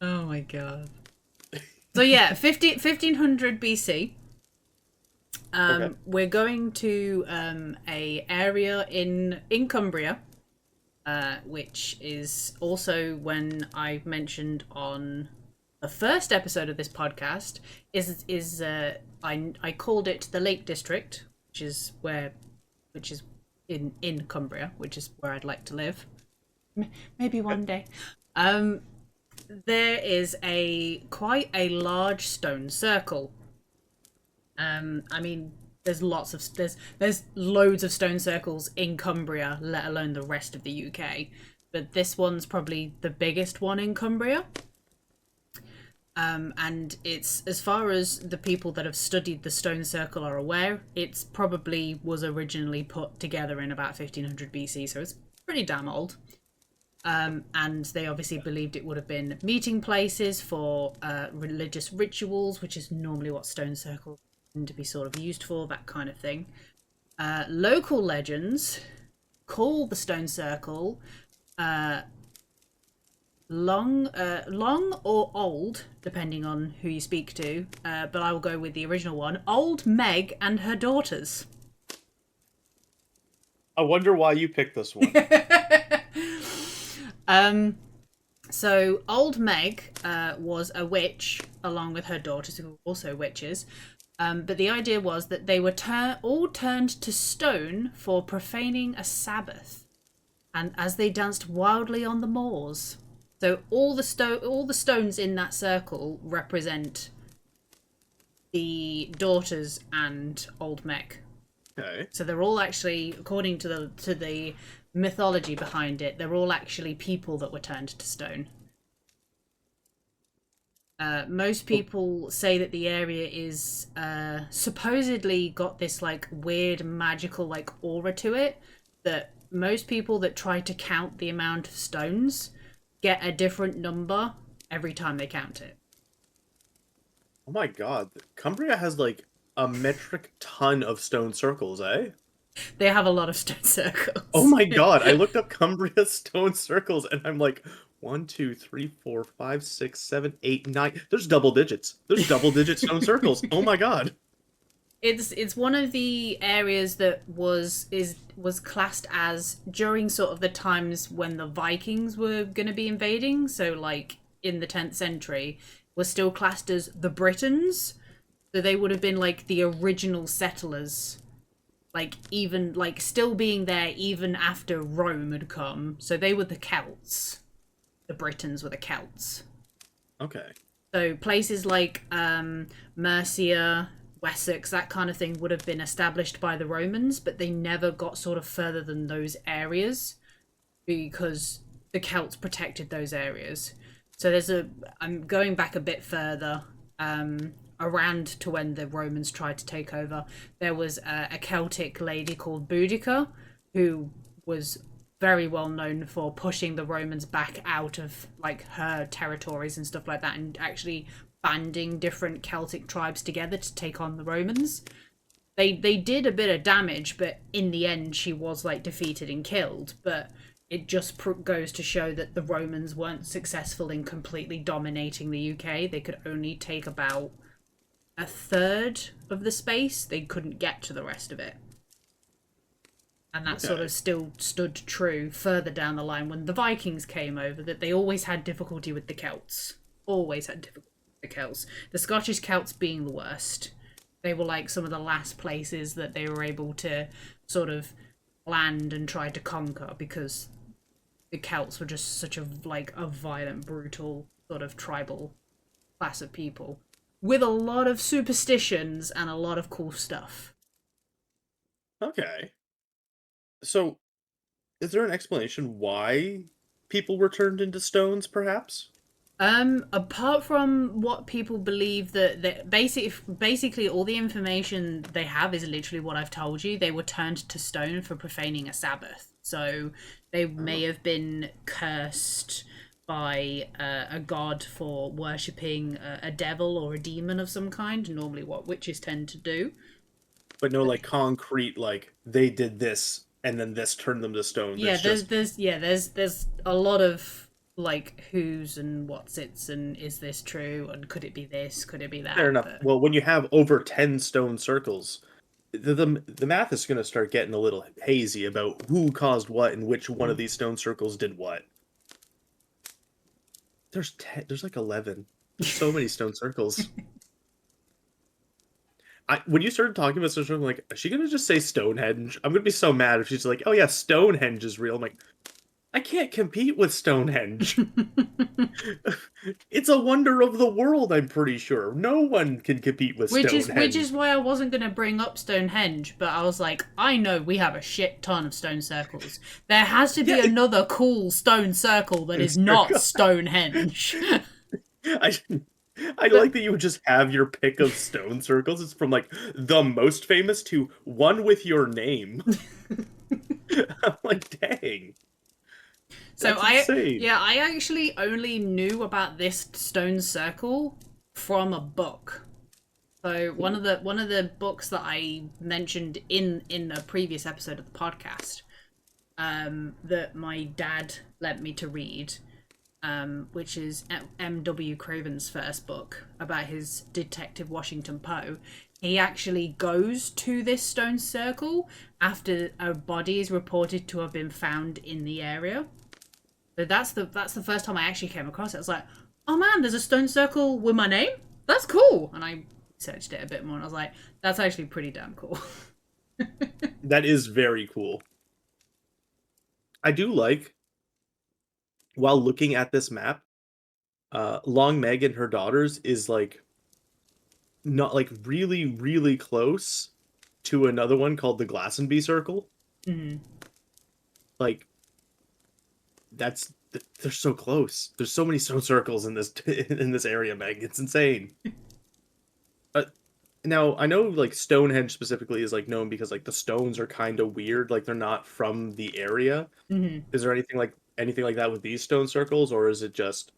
Oh my god. So yeah, 1500 BC. Okay. We're going to a area in Cumbria, which is also when I mentioned on the first episode of this podcast I called it the Lake District, which is in Cumbria, which is where I'd like to live. Maybe one day. There is quite a large stone circle. I mean, there's loads of stone circles in Cumbria, let alone the rest of the UK. But this one's probably the biggest one in Cumbria. And it's, as far as the people that have studied the stone circle are aware, it's probably was originally put together in about 1500 BC, so it's pretty damn old. And they obviously believed it would have been meeting places for religious rituals, which is normally what stone circles tend to be sort of used for, that kind of thing. Local legends call the stone circle long or old, depending on who you speak to, but I will go with the original one, Old Meg and her daughters. I wonder why you picked this one. So Old Meg was a witch along with her daughters, who were also witches. But the idea was that they were all turned to stone for profaning a Sabbath. and as they danced wildly on the moors. So all the stones in that circle represent the daughters and Old Mech. Okay. So they're all actually, according to the mythology behind it, they're all actually people that were turned to stone. Most Oh, people say that the area is supposedly got this like weird magical like aura to it, that most people that try to count the amount of stones get a different number every time they count it. oh my god. Cumbria has like a metric ton of stone circles, eh? They have a lot of stone Oh circles. my god, I looked up Cumbria stone circles and I'm like, 1, 2, 3, 4, 5, 6, 7, 8, 9. There's double digits. There's double digit stone circles. Oh my god. It's one of the areas that was classed as during sort of the times when the Vikings were going to be invading, so like in the 10th century, was still classed as the Britons. So they would have been like the original settlers, like even like still being there even after Rome had come. So they were the Celts. The Britons were the Celts. Okay. So places like Mercia, Wessex, that kind of thing would have been established by the Romans, but they never got sort of further than those areas because the Celts protected those areas. So I'm going back a bit further, around to when the Romans tried to take over. There was a Celtic lady called Boudica who was very well known for pushing the Romans back out of like her territories and stuff like that, and actually banding different Celtic tribes together to take on the Romans. They did a bit of damage, but in the end she was like defeated and killed. But it just goes to show that the Romans weren't successful in completely dominating the UK. They could only take about a third of the space. They couldn't get to the rest of it. And that sort Okay. of still stood true further down the line when the Vikings came over, that they always had difficulty with the Celts. Always had difficulty with the Celts. The Scottish Celts being the worst. They were like some of the last places that they were able to sort of land and try to conquer, because the Celts were just such a like a violent, brutal sort of tribal class of people with a lot of superstitions and a lot of cool stuff. Okay. So, is there an explanation why people were turned into stones, perhaps? Apart from what people believe, that basically all the information they have is literally what I've told you. They were turned to stone for profaning a Sabbath. So they may Oh. have been cursed by a god for worshipping a devil or a demon of some kind, normally what witches tend to do. But no, like, concrete, like, they did this, and then this turned them to stones. Yeah, It's just, there's a lot of like who's and what's its and is this true and could it be this, could it be fair that, enough. but Well, when you have over 10 stone circles, the math is going to start getting a little hazy about who caused what and which one of these stone circles did what. There's 10, there's like 11. There's so many stone circles. When you started talking about stone circles, I'm like, is she gonna just say Stonehenge? I'm gonna be so mad if she's like, oh yeah, Stonehenge is real. I'm like, I can't compete with Stonehenge. It's a wonder of the world, I'm pretty sure. No one can compete with which is Stonehenge. why I wasn't going to bring up Stonehenge, but I was like, I know we have a shit ton of stone circles. There has to be Yeah, another cool stone circle that is not circle. Stonehenge. I I But like that you would just have your pick of stone circles. It's from like the most famous to one with your name. I'm like, dang, so that's insane. I actually only knew about this stone circle from a book. So one of the books that I mentioned in a previous episode of the podcast, that my dad lent me to read, which is M.W. Craven's first book about his Detective Washington Poe. He actually goes to this stone circle after a body is reported to have been found in the area. So that's the first time I actually came across it. I was like, oh man, there's a stone circle with my name? That's cool. And I searched it a bit more and I was like, that's actually pretty damn cool. That is very cool. I do like, while looking at this map, Long Meg and her daughters is like not like really, really close to another one called the Glastonbury Circle. Hmm. Like they're so close. There's so many stone circles in this in this area, Meg. It's insane. Uh, Now I know like Stonehenge specifically is like known because like the stones are kind of weird, like they're not from the area. Hmm. Is there anything like that with these stone circles, or is it just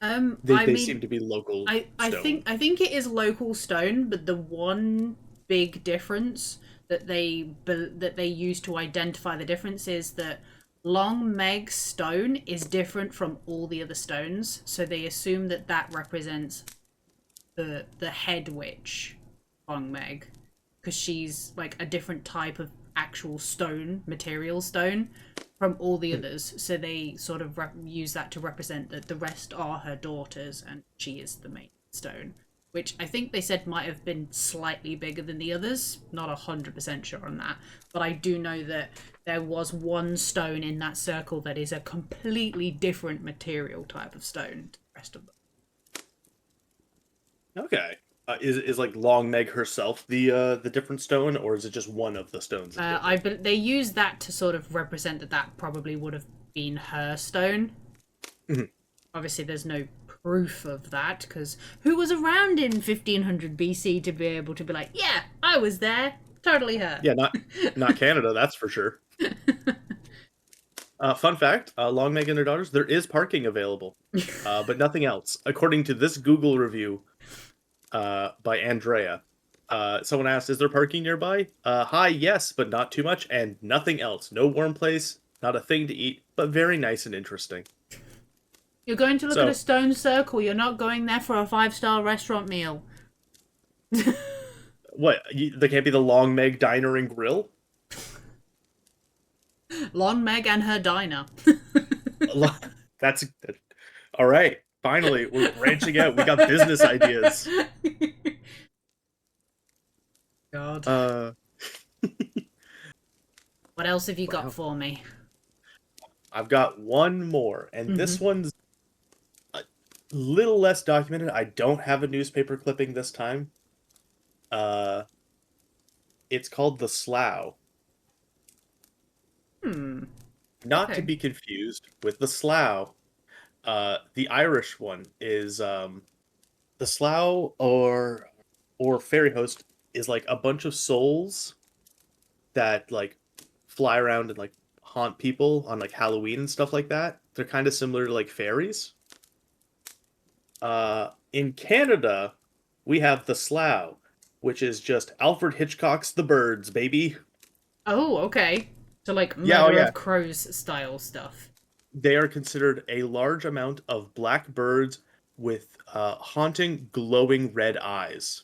I they mean, seem to be local I stone? think it is local stone, but the one big difference that they use to identify the difference is that Long Meg stone is different from all the other stones, so they assume that that represents the head witch, Long Meg, because she's like a different type of actual stone, material stone, from all the Hmm. others. So they sort of use that to represent that the rest are her daughters and she is the main stone. Which I think they said might have been slightly bigger than the others. Not 100% sure on that. But I do know that there was one stone in that circle that is a completely different material type of stone to the rest of them. Okay. Is like Long Meg herself the different stone, or is it just one of the stones is different? They use that to sort of represent that that probably would have been her stone. Mhm. Obviously, there's no proof of that because who was around in 1500 BC to be able to be like, yeah, I was there, totally her. Yeah, not Canada, that's for sure. Fun fact: Long Meg and her daughters, there is parking available, but nothing else. According to this Google review by Andrea, someone asked, "Is there parking nearby?" Hi, yes, but not too much, and nothing else. No warm place, not a thing to eat, but very nice and interesting. You're going to look at a So, stone circle. You're not going there for a five-star restaurant meal. what? There can't be the Long Meg Diner and Grill? Long Meg and her diner. That's all right. Finally, we're branching out. We got business ideas. God. Uh, What else have you got wow. for me? I've got one more, and Mm-hmm. this one's a little less documented. I don't have a newspaper clipping this time. Uh, it's called the Slough, Hmm. not to Okay. be confused with the Slough. The Irish one is the Slough or Fairy Host is like a bunch of souls that like fly around and like haunt people on like Halloween and stuff like that. They're kind of similar to like fairies. In Canada, we have the Slough, which is just Alfred Hitchcock's The Birds, baby. Oh, okay. So like Yeah, oh Murder yeah. of Crows style stuff. They are considered a large amount of black birds with haunting, glowing red eyes.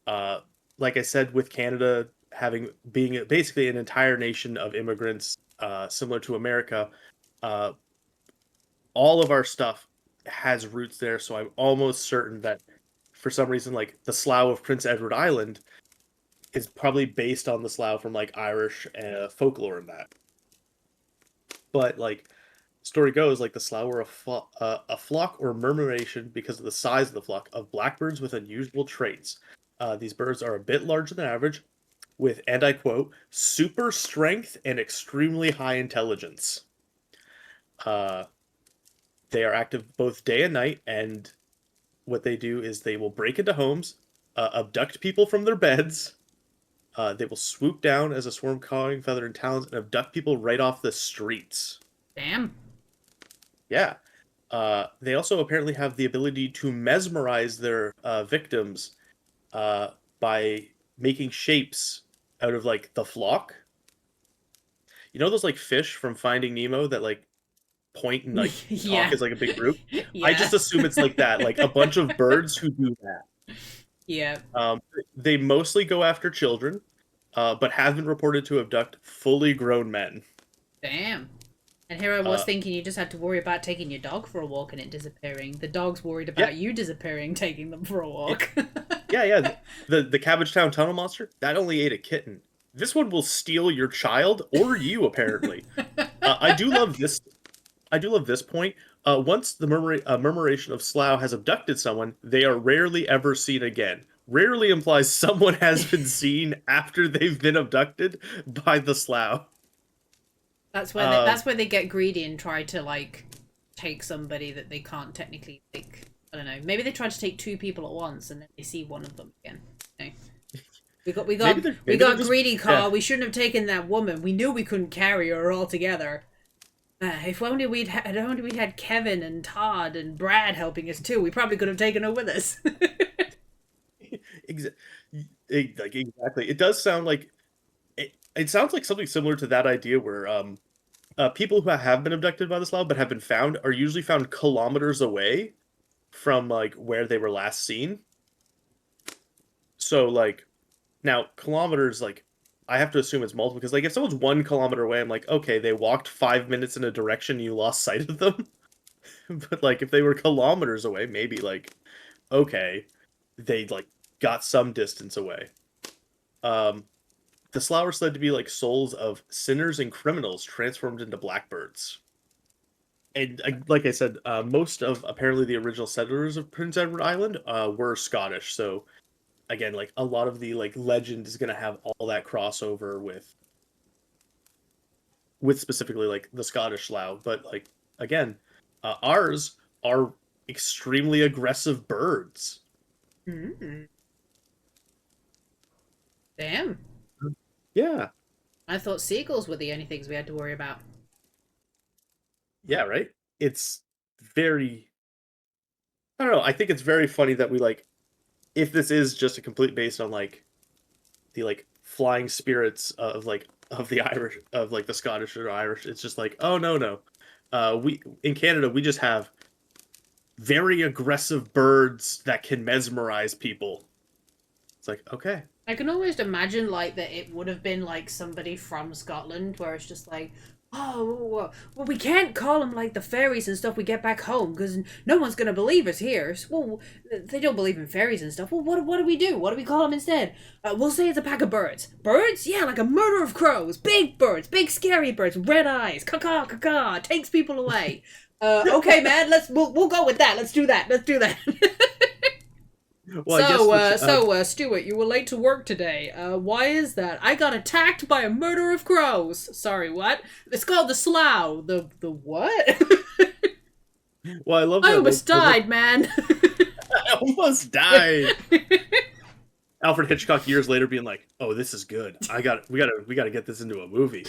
Uh, like I said, with Canada having being basically an entire nation of immigrants, similar to America, uh, all of our stuff has roots there. So I'm almost certain that for some reason, like the Slough of Prince Edward Island is probably based on the Slough from like Irish folklore and that. But like story goes, like the Slough were a flock or murmuration because of the size of the flock of blackbirds with unusual traits. These birds are a bit larger than average, with, and I quote, super strength and extremely high intelligence. Uh, they are active both day and night, and what they do is they will break into homes, abduct people from their beds. They will swoop down as a swarm cawing feather and talons and abduct people right off the streets. Damn. Yeah. They also apparently have the ability to mesmerize their victims uh, by making shapes out of like the flock. You know those like fish from Finding Nemo that like point and like talk Yeah. as like a big group? I Yeah. just assume it's like that, like a bunch of birds who do that. Yeah. Um, they mostly go after children, but have been reported to abduct fully grown men. Damn. And here I was Uh, thinking you just had to worry about taking your dog for a walk and it disappearing. The dog's worried yeah, about you disappearing, taking them for a yeah, walk. yeah. The Cabbage Town tunnel monster that only ate a kitten. This one will steal your child or you, apparently. I do love this. I do love this point. Once the murmuration of Slough has abducted someone, they are rarely ever seen again. Rarely implies someone has been seen after they've been abducted by the Slough. That's where they get greedy and try to like take somebody that they can't technically take. I don't know. Maybe they try to take two people at once and then they see one of them again. You know? We got greedy, Carl. Yeah. We shouldn't have taken that woman. We knew we couldn't carry her all together. If only we'd had Kevin and Todd and Brad helping us too, we probably could have taken her with us. Exactly. It does sound like it sounds like something similar to that idea where people who have been abducted by the Slough but have been found are usually found kilometers away from like where they were last seen. So like now kilometers, like I have to assume it's multiple, because like if someone's 1 kilometer away, I'm like, okay, they walked 5 minutes in a direction, you lost sight of them. But like if they were kilometers away, maybe like, okay, they like got some distance away. The Slough are said to be like souls of sinners and criminals transformed into blackbirds. And like I said, most of apparently the original settlers of Prince Edward Island were Scottish. So again, like a lot of the like legend is going to have all that crossover with specifically like the Scottish Slough. But like again, ours are extremely aggressive birds. Mm-hmm. Damn. Yeah. I thought seagulls were the only things we had to worry about. Yeah, right? It's very... I don't know, I think it's very funny that we, like, if this is just a complete based on, like, the, like, flying spirits of, like, of the Irish, of, like, the Scottish or Irish, it's just like, oh, no. In Canada, we just have very aggressive birds that can mesmerize people. It's like, okay. I can almost imagine, like, that it would have been, like, somebody from Scotland, where it's just like, oh, well, we can't call them, like, the fairies and stuff we get back home, because no one's going to believe us here. Well, they don't believe in fairies and stuff. Well, what do we do? What do we call them instead? We'll say it's a pack of birds. Birds? Yeah, like a murder of crows. Big birds. Big scary birds. Red eyes. Caw-caw, caw-caw. Takes people away. Okay, man, we'll go with that. Let's do that. Well, Stuart, you were late to work today. Why is that? I got attacked by a murder of crows. Sorry, what? It's called the Slough. The what? Well, I love that. I almost died, man. I almost died. Alfred Hitchcock years later being like, "Oh, this is good. We gotta get this into a movie."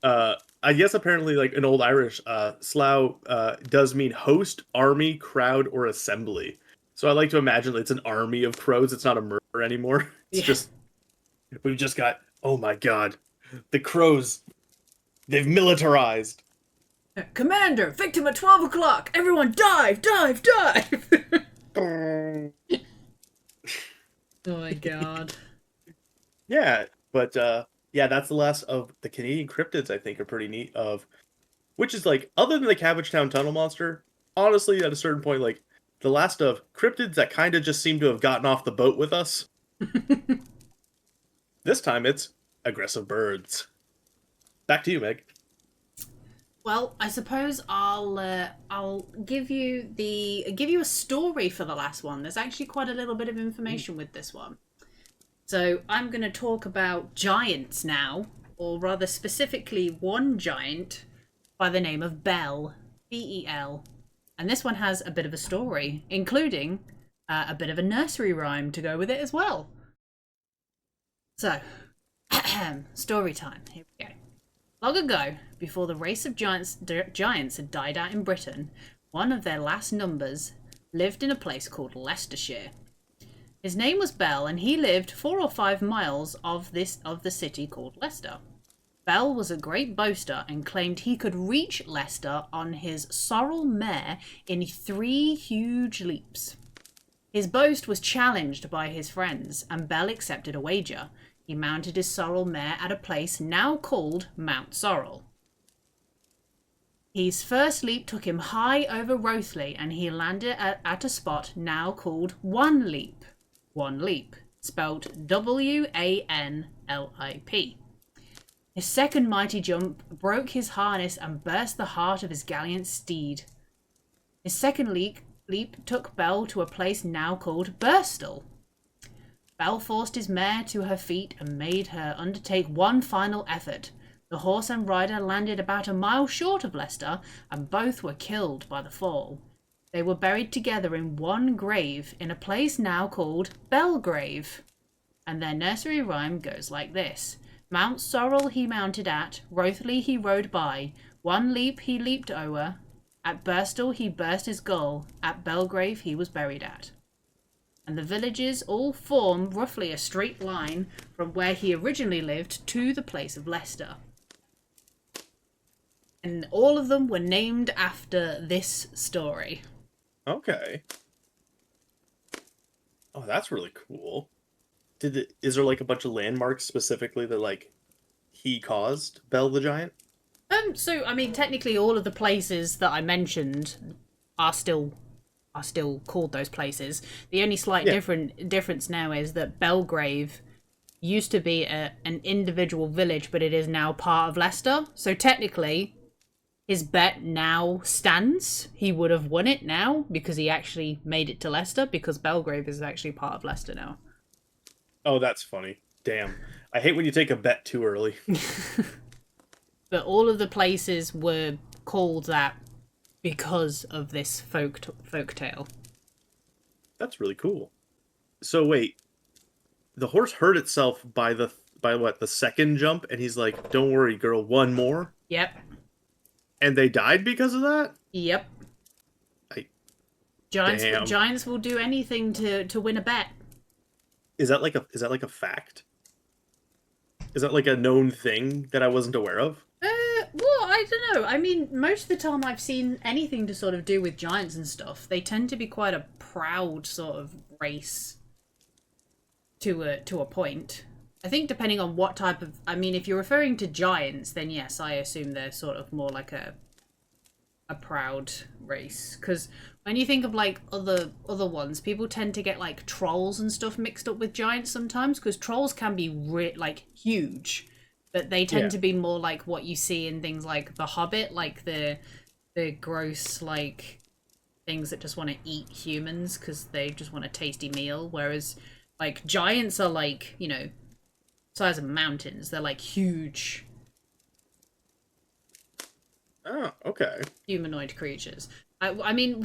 I guess apparently, like an old Irish, Slough does mean host, army, crowd, or assembly. So I like to imagine it's an army of crows. It's not a murder anymore. It's just, we've just got, oh my god, the crows, they've militarized. Commander, victim at 12 o'clock. Everyone dive. Oh my god. Yeah, but yeah, that's the last of the Canadian cryptids. I think are pretty neat. Which is like, other than the Cabbagetown Tunnel Monster, honestly, at a certain point, like, the last of cryptids that kind of just seem to have gotten off the boat with us. This time it's aggressive birds. Back to you, Meg. Well, I suppose I'll give you a story for the last one. There's actually quite a little bit of information with this one. So I'm going to talk about giants now, or rather specifically one giant by the name of Bel, B-E-L. And this one has a bit of a story, including a bit of a nursery rhyme to go with it as well. So, story time. Here we go. Long ago, before the race of giants had died out in Britain, one of their last numbers lived in a place called Leicestershire. His name was Bel, and he lived 4 or 5 miles of the city called Leicester. Bel was a great boaster and claimed he could reach Leicester on his sorrel mare in 3 huge leaps. His boast was challenged by his friends, and Bel accepted a wager. He mounted his sorrel mare at a place now called Mount Sorrel. His first leap took him high over Rothley, and he landed at a spot now called One Leap. spelled Wanlip. His second mighty jump broke his harness and burst the heart of his gallant steed. His second leap took Belle to a place now called Birstall. Belle forced his mare to her feet and made her undertake one final effort. The horse and rider landed about a mile short of Leicester, and both were killed by the fall. They were buried together in one grave in a place now called Belgrave. And their nursery rhyme goes like this. Mount Sorrel he mounted at, Rothley he rode by, one leap he leaped o'er, at Birstall he burst his gull, at Belgrave he was buried at. And the villages all form roughly a straight line from where he originally lived to the place of Leicester. And all of them were named after this story. Okay. Oh, that's really cool. Is there like a bunch of landmarks specifically that like he caused Belle the Giant? So I mean, technically, all of the places that I mentioned are still called those places. The only slight difference now is that Belgrave used to be an individual village, but it is now part of Leicester. So technically, his bet now stands. He would have won it now because he actually made it to Leicester, because Belgrave is actually part of Leicester now. Oh, that's funny. Damn. I hate when you take a bet too early. But all of the places were called that because of this folk tale. That's really cool. So wait, the horse hurt itself by what, the second jump, and he's like, "Don't worry, girl, one more." Yep. And they died because of that? Yep. Giants will do anything to win a bet. Is that like a fact? Is that like a known thing that I wasn't aware of? Well, I don't know. I mean, most of the time I've seen anything to sort of do with giants and stuff, they tend to be quite a proud sort of race to a point. I think depending on what type of... I mean, if you're referring to giants, then yes, I assume they're sort of more like a proud race. Because when you think of like other ones, people tend to get like trolls and stuff mixed up with giants sometimes, because trolls can be like huge, but they tend to be more like what you see in things like The Hobbit, like the gross like things that just want to eat humans because they just want a tasty meal, whereas like giants are like, you know, size of mountains. They're like huge. Oh, okay. Humanoid creatures. I mean,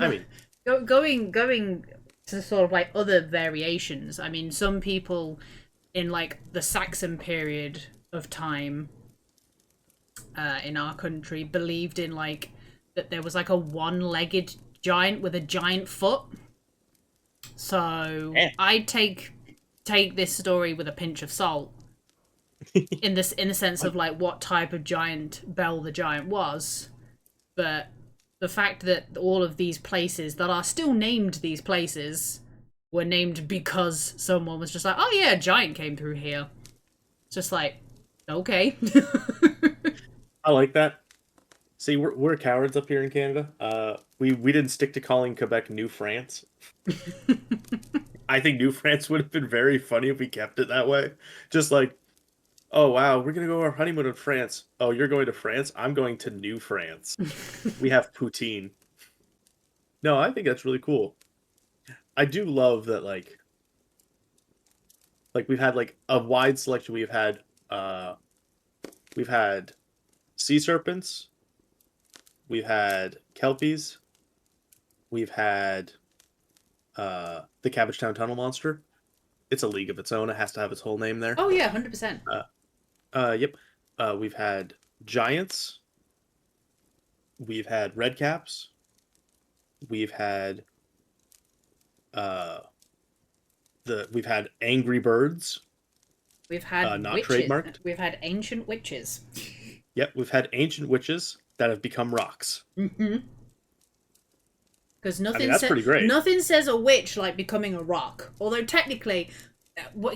going to sort of like other variations. I mean, some people in like the Saxon period of time in our country believed in like that there was like a one-legged giant with a giant foot. So I'd take this story with a pinch of salt. in the sense of like what type of giant Belle the Giant was, but the fact that all of these places that are still named these places were named because someone was just like, oh yeah, a giant came through here. It's just like, okay. I like that. See, we're cowards up here in Canada. We didn't stick to calling Quebec New France. I think New France would have been very funny if we kept it that way. Just like, oh wow, we're gonna go on our honeymoon in France. Oh, you're going to France? I'm going to New France. We have poutine. No, I think that's really cool. I do love that like we've had like a wide selection. We've had sea serpents, we've had kelpies, we've had the Cabbagetown Tunnel Monster. It's a league of its own. It has to have its whole name there. Oh yeah, 100%. Yep. We've had giants. We've had redcaps. We've had we've had angry birds. We've had not witches. trademarked. We've had ancient witches. Yep, we've had ancient witches that have become rocks. Mm-hmm. Because that's pretty great. Nothing says a witch like becoming a rock. Although technically,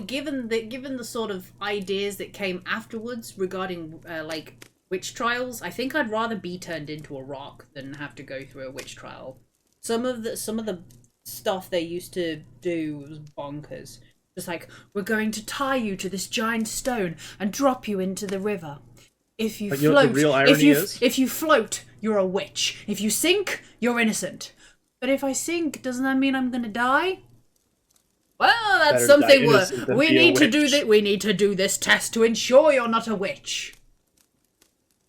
given the sort of ideas that came afterwards regarding like witch trials, I think I'd rather be turned into a rock than have to go through a witch trial. Some of the stuff they used to do was bonkers. Just like, we're going to tie you to this giant stone and drop you into the river. If you But you know what the float, real irony is? if you float, you're a witch. If you sink, you're innocent. But if I sink, doesn't that mean I'm gonna die? Well, that's Better something die innocent than we be a need to do. witch. We need to do this test to ensure you're not a witch.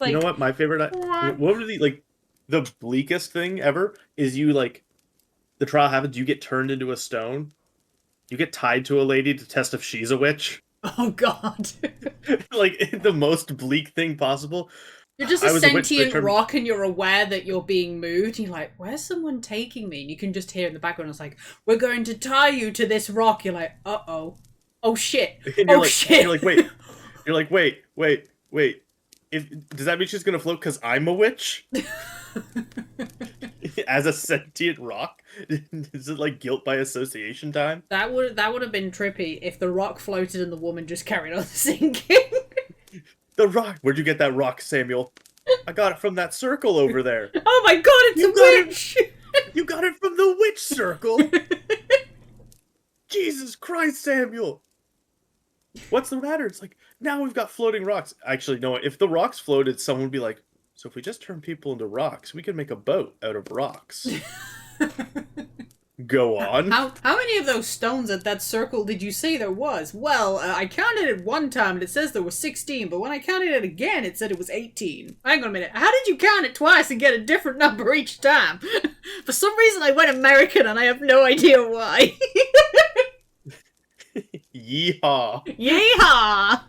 Like, You know what? My favorite. What would be like the bleakest thing ever is you like the trial happens. You get turned into a stone. You get tied to a lady to test if she's a witch. Oh God. Like the most bleak thing possible. You're just I a was a witch, they sentient turned- rock and you're aware that you're being moved. You're like, where's someone taking me? And you can just hear in the background, it's like, we're going to tie you to this rock. You're like, uh-oh. Oh shit. And you're Oh like, shit. You're like, wait. You're like, wait. Does that mean she's gonna float because I'm a witch? As a sentient rock? Is it like guilt by association time? That would have been trippy if the rock floated and the woman just carried on sinking. The rock. Where'd you get that rock, Samuel? I got it from that circle over there. Oh my god, it's You a got witch! You got it from the witch circle. Jesus Christ, Samuel. What's the matter? It's like, now we've got floating rocks. Actually, no, if the rocks floated, someone would be like, so if we just turn people into rocks, we could make a boat out of rocks. Go on. How many of those stones at that circle did you say there was? Well, I counted it one time and it says there were 16, but when I counted it again, it said it was 18. Hang on a minute. How did you count it twice and get a different number each time? For some reason, I went American and I have no idea why. Yeehaw. Yeehaw!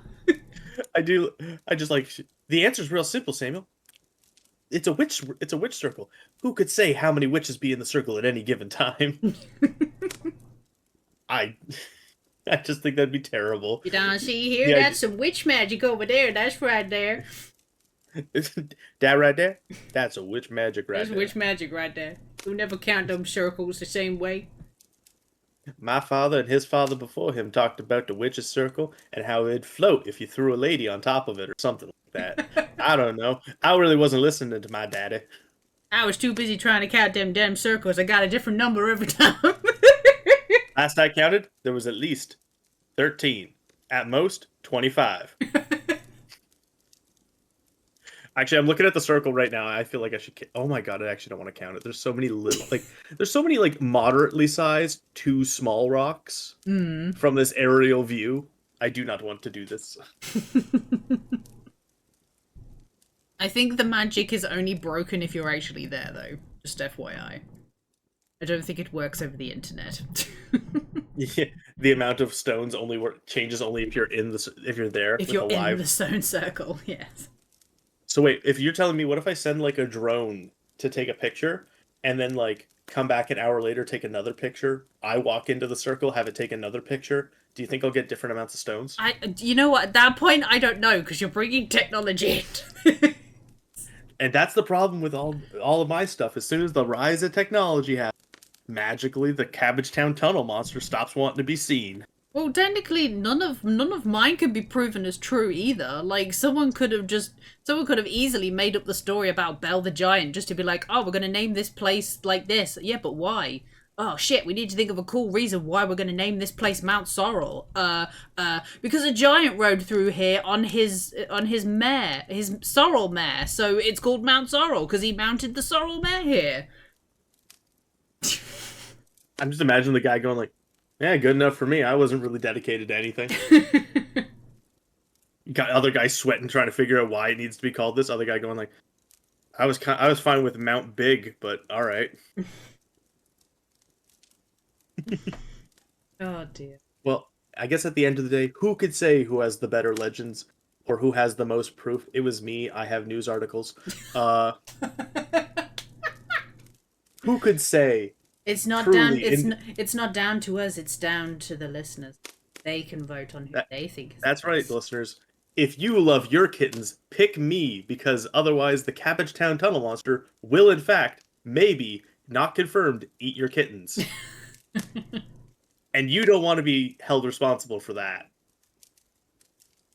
I just like, the answer's real simple, Samuel. It's a witch circle. Who could say how many witches be in the circle at any given time? I just think that'd be terrible. You don't see here? Yeah, That's some witch magic over there. That's right there. That right there? That's a witch magic right That's there. witch magic right there. You'll never count them circles the same way. My father and his father before him talked about the witch's circle and how it'd float if you threw a lady on top of it or something like that. I don't know. I really wasn't listening to my daddy. I was too busy trying to count them damn circles. I got a different number every time. Last I counted, there was at least 13. At most, 25. Actually, I'm looking at the circle right now. I feel like I should. Oh my god, I actually don't want to count it. There's so many little, there's so many moderately sized, too small rocks from this aerial view. I do not want to do this. I think the magic is only broken if you're actually there, though. Just FYI. I don't think it works over the internet. Yeah, the amount of stones changes only if you're if you're there. If with you're a live... in the stone circle, yes. So wait, if you're telling me, what if I send a drone to take a picture, and then come back an hour later, take another picture? I walk into the circle, have it take another picture. Do you think I'll get different amounts of stones? You know what? At that point, I don't know, because you're bringing technology in. And that's the problem with all of my stuff. As soon as the rise of technology happens, magically the Cabbagetown Tunnel monster stops wanting to be seen. Well, technically, none of mine could be proven as true either. Someone could have easily made up the story about Belle the Giant just to be like, oh, we're gonna name this place like this. Yeah, but why? Oh shit, we need to think of a cool reason why we're gonna name this place Mount Sorrel. Because a giant rode through here on his mare, his sorrel mare, so it's called Mount Sorrel because he mounted the sorrel mare here. I'm just imagining the guy going yeah, good enough for me. I wasn't really dedicated to anything. You got other guy sweating trying to figure out why it needs to be called this. Other guy going I was fine with Mount Big, but all right. Oh dear. Well, I guess at the end of the day, who could say who has the better legends or who has the most proof? It was me. I have news articles. Who could say? It's not truly it's not down to us, it's down to the listeners. They can vote on who they think is That's the right, best. listeners. If you love your kittens, pick me, because otherwise the Cabbagetown Tunnel Monster will, in fact, maybe, not confirmed, eat your kittens. And you don't want to be held responsible for that.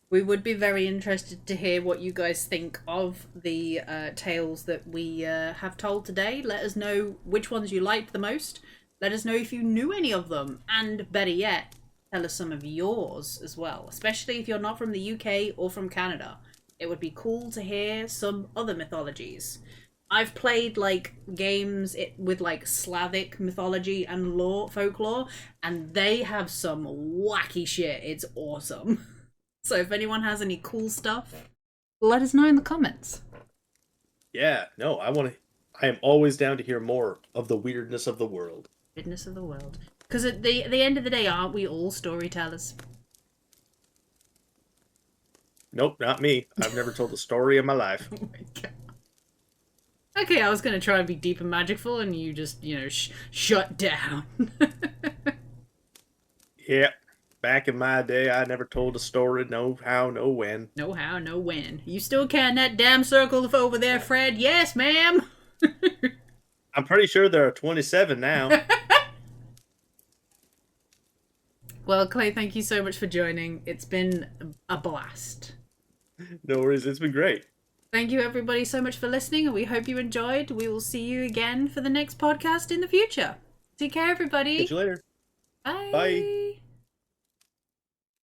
We would be very interested to hear what you guys think of the tales that we have told today. Let us know which ones you liked the most. Let us know if you knew any of them. And better yet, tell us some of yours as well, especially if you're not from the UK or from Canada. It would be cool to hear some other mythologies. I've played like games with like Slavic mythology and folklore, and they have some wacky shit. It's awesome. So if anyone has any cool stuff, let us know in the comments. Yeah, no, I am always down to hear more of the weirdness of the world. Weirdness of the world. Because at the end of the day, aren't we all storytellers? Nope, not me. I've never told a story in my life. Oh my god. Okay, I was going to try and be deep and magicful, and you just, shut down. Yep. Back in my day, I never told a story, no how, no when. No how, no when. You still counting that damn circle over there, Fred? Yes, ma'am. I'm pretty sure there are 27 now. Well, Clay, thank you so much for joining. It's been a blast. No worries, it's been great. Thank you, everybody, so much for listening, and we hope you enjoyed. We will see you again for the next podcast in the future. Take care, everybody. Catch you later. Bye. Bye.